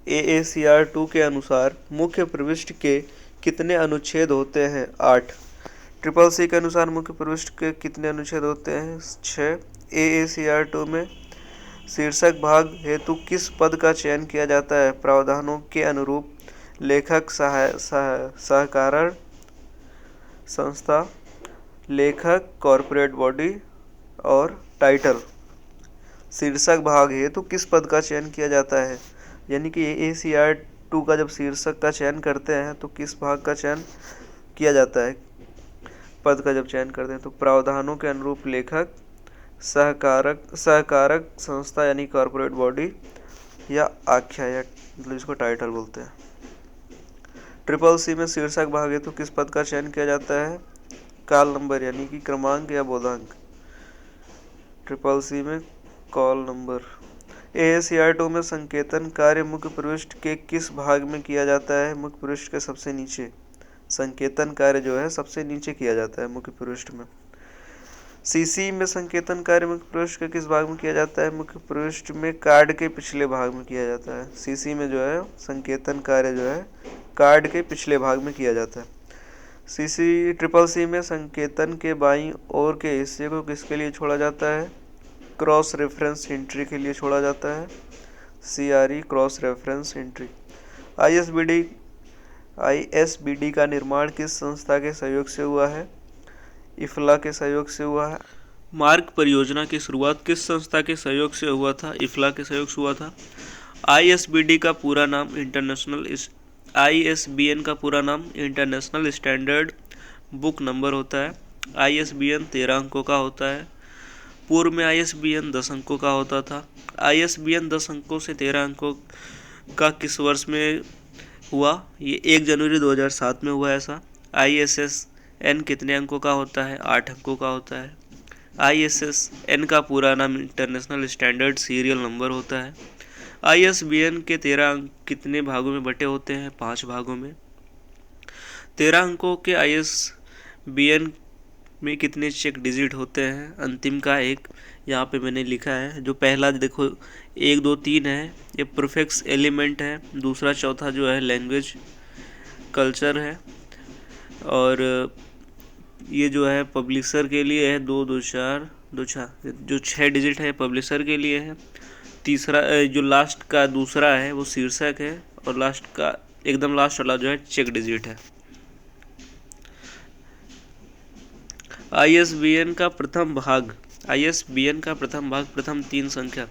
AACR2 के अनुसार मुख्य प्रविष्टि के कितने अनुच्छेद होते हैं? 8। CCC के अनुसार मुख्य प्रविष्टि के कितने अनुच्छेद होते हैं? 6। AACR2 में शीर्षक भाग हेतु किस पद का चयन किया जाता है? प्रावधानों के अनुरूप लेखक, सहकारण संस्था, लेखक, कॉर्पोरेट बॉडी और टाइटल। शीर्षक भाग हेतु किस पद का चयन किया जाता है? यानी कि AACR2 का जब शीर्षक का चयन करते हैं तो किस भाग का चयन किया जाता है? पद का जब चयन करते हैं तो प्रावधानों के अनुरूप लेखक, सहकारक संस्था यानी कॉर्पोरेट बॉडी, या आख्या या मतलब इसको टाइटल बोलते हैं। CCC में शीर्षक भाग हेतु किस पद का चयन किया जाता है? कॉल नंबर यानी कि क्रमांक या बोधांक। CCC में कॉल नंबर। AACR2 में संकेतन कार्य मुख्य पृष्ठ के किस भाग में किया जाता है? मुख्य पृष्ठ के सबसे नीचे संकेतन कार्य जो है सबसे नीचे किया जाता है मुख्य पृष्ठ में। CC में संकेतन कार्य मुख्य पृष्ठ के किस भाग में किया जाता है? मुख्य पृष्ठ में कार्ड के पिछले भाग में किया जाता है। CC में जो है संकेतन कार्य जो है कार्ड के पिछले भाग में किया जाता है। CC में संकेतन के बाईं ओर के हिस्से को किसके लिए छोड़ा जाता है? क्रॉस रेफरेंस एंट्री के लिए छोड़ा जाता है। CRE cross reference entry. ISBD का निर्माण किस संस्था के सहयोग से हुआ है? इफ्ला के सहयोग से हुआ है। मार्ग परियोजना की शुरुआत किस संस्था के सहयोग से हुआ था? इफ्ला के सहयोग से हुआ था। ISBN का पूरा नाम इंटरनेशनल स्टैंडर्ड बुक नंबर होता है। ISBN 13 अंकों का होता है। पूर्व में ISBN 10 अंकों का होता था। ISBN 10 अंकों से 13 अंकों का किस वर्ष में हुआ? ये 1 जनवरी 2007 में हुआ ऐसा। ISSN कितने अंकों का होता है? 8 अंकों का होता है। ISSN का पूरा नाम इंटरनेशनल स्टैंडर्ड सीरियल नंबर होता है। ISBN के 13 अंक कितने भागों में बटे होते हैं? 5 भागों में। 13 अंकों के ISBN में कितने चेक डिजिट होते हैं? अंतिम का 1। यहाँ पे मैंने लिखा है, जो पहला देखो 1 2 3 है, ये प्रीफिक्स एलिमेंट है। दूसरा चौथा जो है लैंग्वेज कल्चर है, और ये जो है पब्लिशर के लिए है 2 2 4 2 4, जो 6 डिजिट है पब्लिशर के लिए है। तीसरा जो लास्ट का दूसरा है वो शीर्षक है, और लास्ट का एकदम लास्ट वाला जो है चेक डिजिट है। ISBN का प्रथम भाग प्रथम 3 संख्या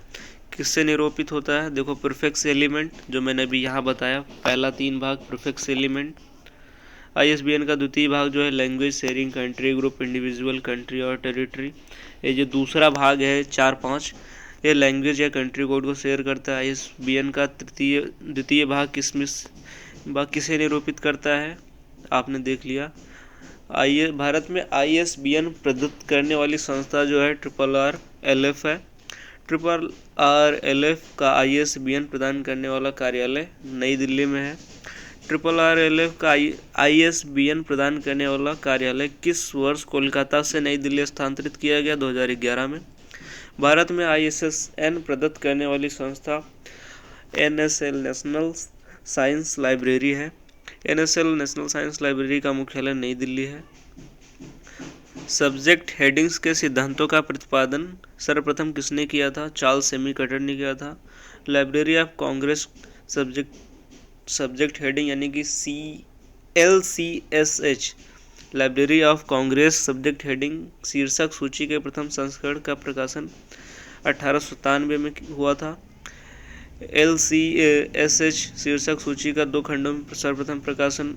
किससे निरूपित होता है? देखो प्रीफिक्स एलिमेंट, जो मैंने अभी यहाँ बताया, पहला 3 भाग प्रीफिक्स एलिमेंट। ISBN का द्वितीय भाग जो है language sharing, country group, individual, country और टेरिटरी। ये जो दूसरा भाग है 4 5, ये लैंग्वेज या कंट्री कोड को शेयर करता है। ISBN का द्वितीय भाग किसे निरूपित करता है? आपने देख लिया। भारत में ISBN प्रदत्त करने वाली संस्था जो है RRRLF है। RRRLF का ISBN प्रदान करने वाला कार्यालय नई दिल्ली में है। RRRLF का ISBN प्रदान करने वाला कार्यालय किस वर्ष कोलकाता से नई दिल्ली स्थानांतरित किया गया? 2011 में। भारत में ISSN प्रदत्त करने वाली संस्था NSL नेशनल साइंस लाइब्रेरी है। NSL नेशनल साइंस लाइब्रेरी का मुख्यालय नई दिल्ली है। सब्जेक्ट हेडिंग्स के सिद्धांतों का प्रतिपादन सर्वप्रथम किसने किया था? चार्ल्स सेमीकटर ने किया था। Library of Congress subject heading यानी कि LCSH, library of Congress subject heading शीर्षक सूची के प्रथम संस्करण का प्रकाशन 1897 में हुआ था। LCSH शीर्षक सूची का 2 खंडों में सर्वप्रथम प्रकाशन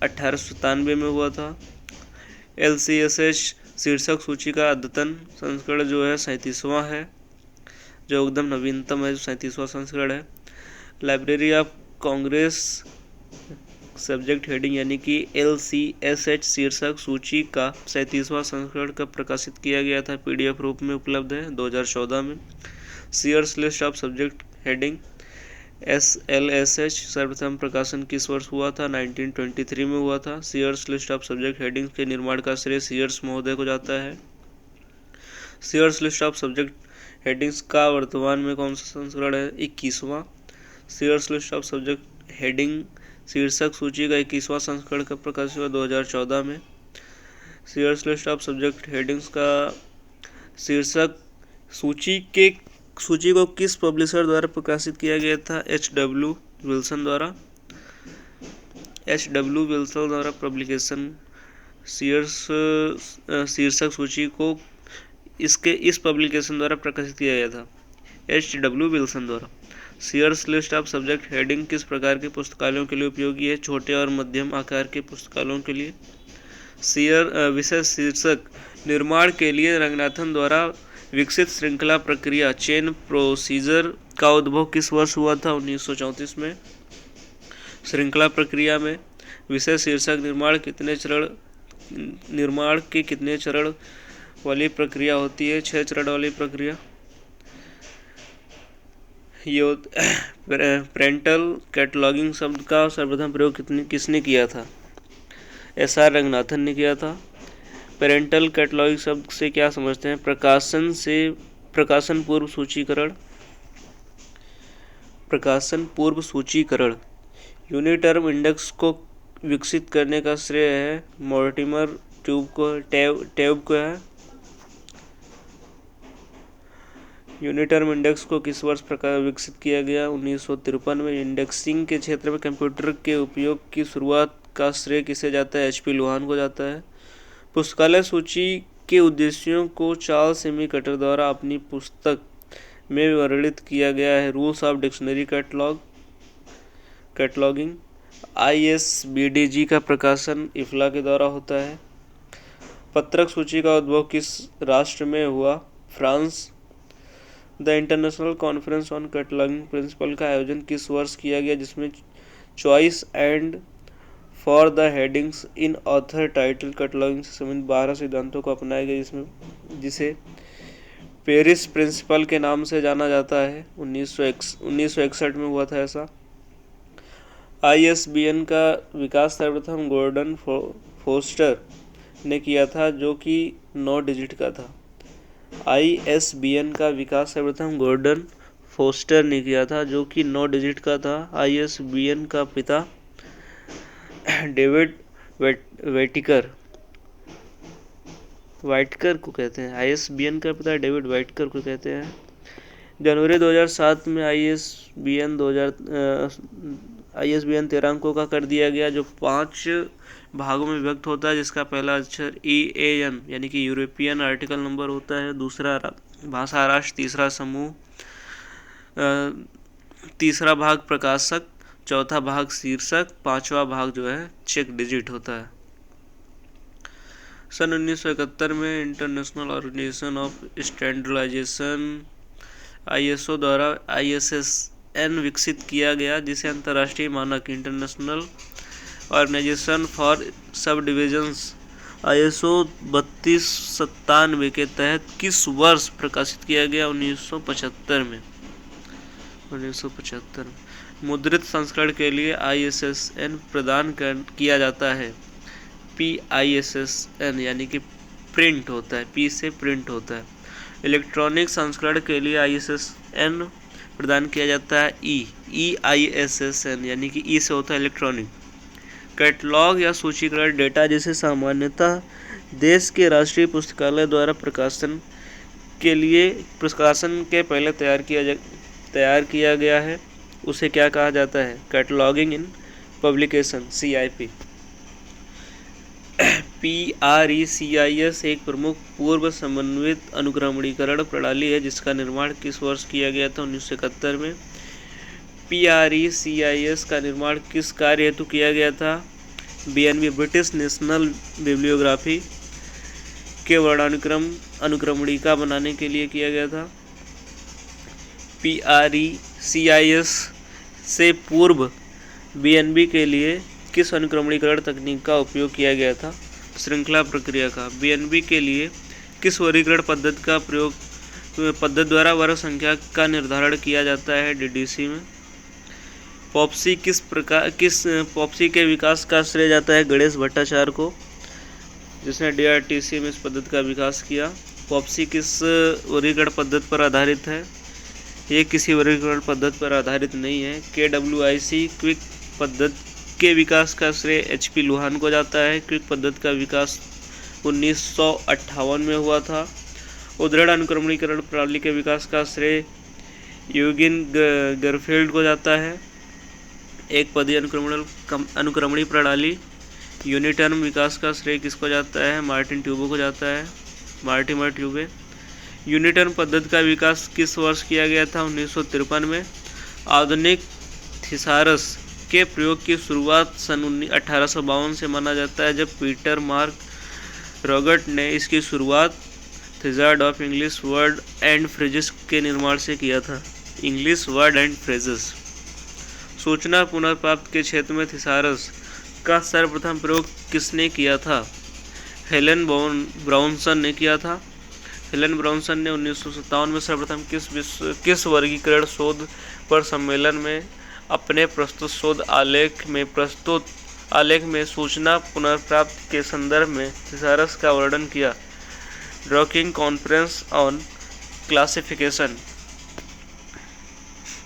1897 में हुआ था। LCSH शीर्षक सूची का अद्यतन संस्करण जो है 37वां है, जो एकदम नवीनतम है, जो 37वां संस्करण है। Library of Congress subject heading यानी कि LCSH शीर्षक सूची का 37वां संस्करण कब प्रकाशित किया गया था? PDF रूप में उपलब्ध है 2014 में। Sears list of subject heading SLSH सर्वप्रथम प्रकाशन किस वर्ष हुआ था? 1923 में हुआ था। Sears list of subject heading के निर्माण का श्रेय सीयर्स महोदय को जाता है। Sears list of subject headings का वर्तमान में कौन सा संस्करण है? 21वां। Sears list of subject heading शीर्षक सूची का 21वां संस्करण का प्रकाशित हुआ 2014 में। Sears list of subject headings का शीर्षक सूची को किस पब्लिशर द्वारा प्रकाशित किया गया था? HW विल्सन द्वारा। HW विल्सन द्वारा पब्लिकेशन शीर्षक सूची को इस पब्लिकेशन द्वारा प्रकाशित किया गया था, HW विल्सन द्वारा। Sears list of subject heading किस प्रकार के पुस्तकालयों के लिए उपयोगी है? छोटे और मध्यम आकार के पुस्तकालयों के लिए। विषय शीर्षक निर्माण के लिए रंगनाथन द्वारा विकसित श्रृंखला प्रक्रिया चेन प्रोसीजर का उद्भव किस वर्ष हुआ था? 1934 में। श्रृंखला प्रक्रिया में विषय शीर्षक निर्माण के कितने चरण वाली प्रक्रिया होती है? 6 चरण वाली प्रक्रिया। ये पेरेंटल कैटलॉगिंग शब्द का सर्वप्रथम प्रयोग किसने किया था? SR रंगनाथन ने किया था। पेरेंटल कैटलॉगिंग शब्द से क्या समझते हैं? प्रकाशन पूर्व सूचीकरण। प्रकाशन पूर्व सूचीकरण। यूनिटर्म इंडेक्स को विकसित करने का श्रेय है मॉर्टिमर टैब को है। यूनिटर्म इंडेक्स को किस वर्ष विकसित किया गया? 1953 में। इंडेक्सिंग के क्षेत्र में कंप्यूटर के उपयोग की शुरुआत का श्रेय किसे जाता है? HP लोहान को जाता है। पुस्तकालय सूची के उद्देश्यों को चार्ल्स एमी कटर द्वारा अपनी पुस्तक में वर्णित किया गया है। Rules of dictionary cataloguing. ISBDG का प्रकाशन इफ्ला के द्वारा होता है। पत्रक सूची का उद्भव किस राष्ट्र में हुआ? France. The international conference on cataloguing principle का आयोजन किस वर्ष किया गया, जिसमें choice and for the headings in author title cataloguing से संबंधित 12 सिद्धांतों को अपनाया गया, जिसे पेरिस प्रिंसिपल के नाम से जाना जाता है। 1961 में हुआ था ऐसा। ISBN का विकास सर्वप्रथम गॉर्डन फोस्टर ने किया था, जो कि 9 डिजिट का था। ISBN का विकास सर्वप्रथम गॉर्डन फोस्टर ने किया था, जो कि 9 डिजिट का था। ISBN का पिता डेविड वाइटकर को कहते हैं। ISBN का पिता डेविड वाइटकर को कहते हैं। जनवरी 2007 में ISBN 13 अंकों का कर दिया गया, जो 5 भागों में विभक्त होता है, जिसका पहला अक्षर EAN यानी कि यूरोपियन आर्टिकल नंबर होता है, दूसरा भाषा राष्ट्र, तीसरा समूह, तीसरा भाग प्रकाशक, चौथा भाग शीर्षक, पांचवा भाग जो है चेक डिजिट होता है। सन 1971 में international organisation of standardisation ISO द्वारा ISSN विकसित किया गया, जिसे अंतर्राष्ट्रीय मानक international organisation for subdivisions ISO 3297 के तहत किस वर्ष प्रकाशित किया गया? 1975 में। मुद्रित संस्करण के लिए ISSN प्रदान किया जाता है। PISSN यानी कि प्रिंट होता है, P से प्रिंट होता है। इलेक्ट्रॉनिक संस्करण के लिए ISSN प्रदान किया जाता है EISSN यानी कि E से होता है इलेक्ट्रॉनिक। कैटलॉग या सूचीकरण डेटा जिसे सामान्यतः देश के राष्ट्रीय पुस्तकालय द्वारा प्रकाशन के पहले तैयार किया गया है, उसे क्या कहा जाता है? कैटलॉगिंग इन पब्लिकेशन CIP। PRECIS एक प्रमुख पूर्व समन्वित अनुक्रमणीकरण प्रणाली है, जिसका निर्माण किस वर्ष किया गया था? 1971 में। PRECIS का निर्माण किस कार्य हेतु किया गया था? BNB ब्रिटिश नेशनल बिब्लियोग्राफी के वर्णानुक्रम अनुक्रमणिका बनाने के लिए किया गया था। PRECIS से पूर्व BNB के लिए किस अनुक्रमणीकरण तकनीक का उपयोग किया गया था? श्रृंखला प्रक्रिया का। BNB के लिए किस वर्गीकरण पद्धति द्वारा वर्ग संख्या का निर्धारण किया जाता है? DDC में। पॉप्सी पॉप्सी के विकास का श्रेय जाता है गणेश भट्टाचार्य को, जिसने DRTC में इस पद्धति का विकास किया। पॉप्सी किस वर्गीकरण पद्धति पर आधारित है? ये किसी वर्गीकरण पद्धति पर आधारित नहीं है। KWIC क्विक पद्धति के विकास का श्रेय HP लोहान को जाता है। क्विक पद्धति का विकास 1958 में हुआ था। उद्धरण अनुक्रमणीकरण प्रणाली के विकास का श्रेय यूजिन गरफील्ड को जाता है। एक पदीय अनुक्रमणी प्रणाली यूनिटर्म विकास का श्रेय किसको जाता है? मार्टिन ट्यूबो को जाता है, मार्टिमर ट्यूबे। यूनिटर्म पद्धति का विकास किस वर्ष किया गया था? 1953 में। आधुनिक थिसारस के प्रयोग की शुरुआत सन 1852 से माना जाता है, जब पीटर मार्क रॉगर्ट ने इसकी शुरुआत thesaurus of English word and phrases के निर्माण से किया था। English word and phrases. सूचना पुनर्प्राप्त के क्षेत्र में थिसारस का सर्वप्रथम प्रयोग किसने किया था? हेलेन ब्राउनसन ने किया था। हेलन ब्रॉनसन ने 1957 में सर्वप्रथम किस वर्गीकरण शोध पर सम्मेलन में अपने प्रस्तुत शोध आलेख में सूचना पुनर्प्राप्ति के संदर्भ में थिसारस का वर्णन किया? ड्रॉकिंग कॉन्फ्रेंस ऑन क्लासिफिकेशन।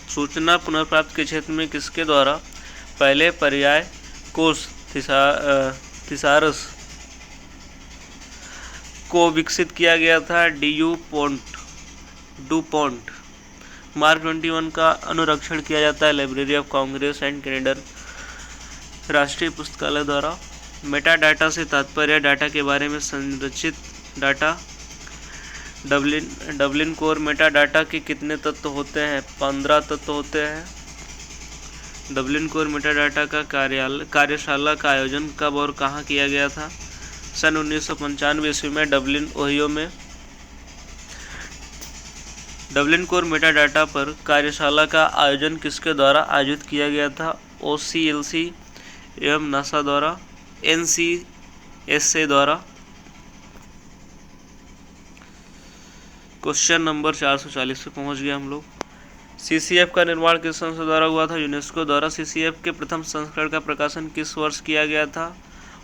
सूचना पुनर्प्राप्ति के क्षेत्र में किसके द्वारा पहले पर्याय कोष थिसारस को विकसित किया गया था? डुपोंट। मार्क 21 का अनुरक्षण किया जाता है library of Congress and Canadian राष्ट्रीय पुस्तकालय द्वारा। मेटा डाटा से तात्पर्य डाटा के बारे में संरचित data. Dublin core Meta data के कितने तत्व होते हैं? 15 तत्व होते हैं। डबलिन कोर मेटा डाटा का कार्यशाला का आयोजन कब और कहाँ किया गया था? सन 1995 ईस्वी में डबलिन, ओहियो में। डबलिन कोर मेटा डाटा पर कार्यशाला का आयोजन किसके द्वारा आयोजित किया गया था? OCLC एवं नासा द्वारा, NCSA द्वारा। क्वेश्चन नंबर 440 पे पहुंच गए हम लोग। CCF का निर्माण किस संस्था द्वारा हुआ था? यूनेस्को द्वारा। CCF के प्रथम संस्करण का प्रकाशन किस वर्ष किया गया था?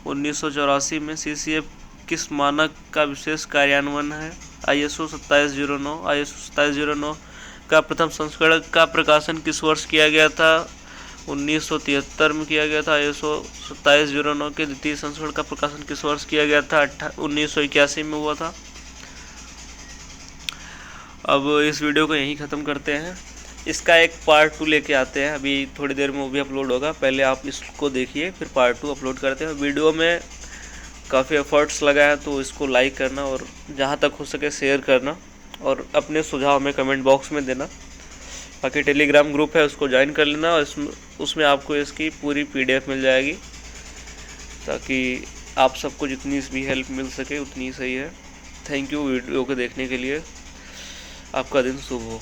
1984 में। CCF किस मानक का विशेष कार्यान्वयन है? ISO 2709। ISO 2709 का प्रथम संस्करण का प्रकाशन किस वर्ष किया गया था? 1973 में किया गया था। ISO 2709 के द्वितीय संस्करण का प्रकाशन किस वर्ष किया गया था? 1981 में हुआ था। अब इस वीडियो को यहीं ख़त्म करते हैं। इसका एक पार्ट 2 लेके आते हैं, अभी थोड़ी देर में वो भी अपलोड होगा। पहले आप इसको देखिए, फिर पार्ट 2 अपलोड करते हैं। वीडियो में काफ़ी एफर्ट्स लगा है, तो इसको लाइक करना और जहाँ तक हो सके शेयर करना और अपने सुझाव में कमेंट बॉक्स में देना। बाकी टेलीग्राम ग्रुप है, उसको ज्वाइन कर लेना और उसमें आपको इसकी पूरी PDF मिल जाएगी, ताकि आप सबको जितनी भी हेल्प मिल सके उतनी सही है। थैंक यू वीडियो को देखने के लिए। आपका दिन शुभ हो।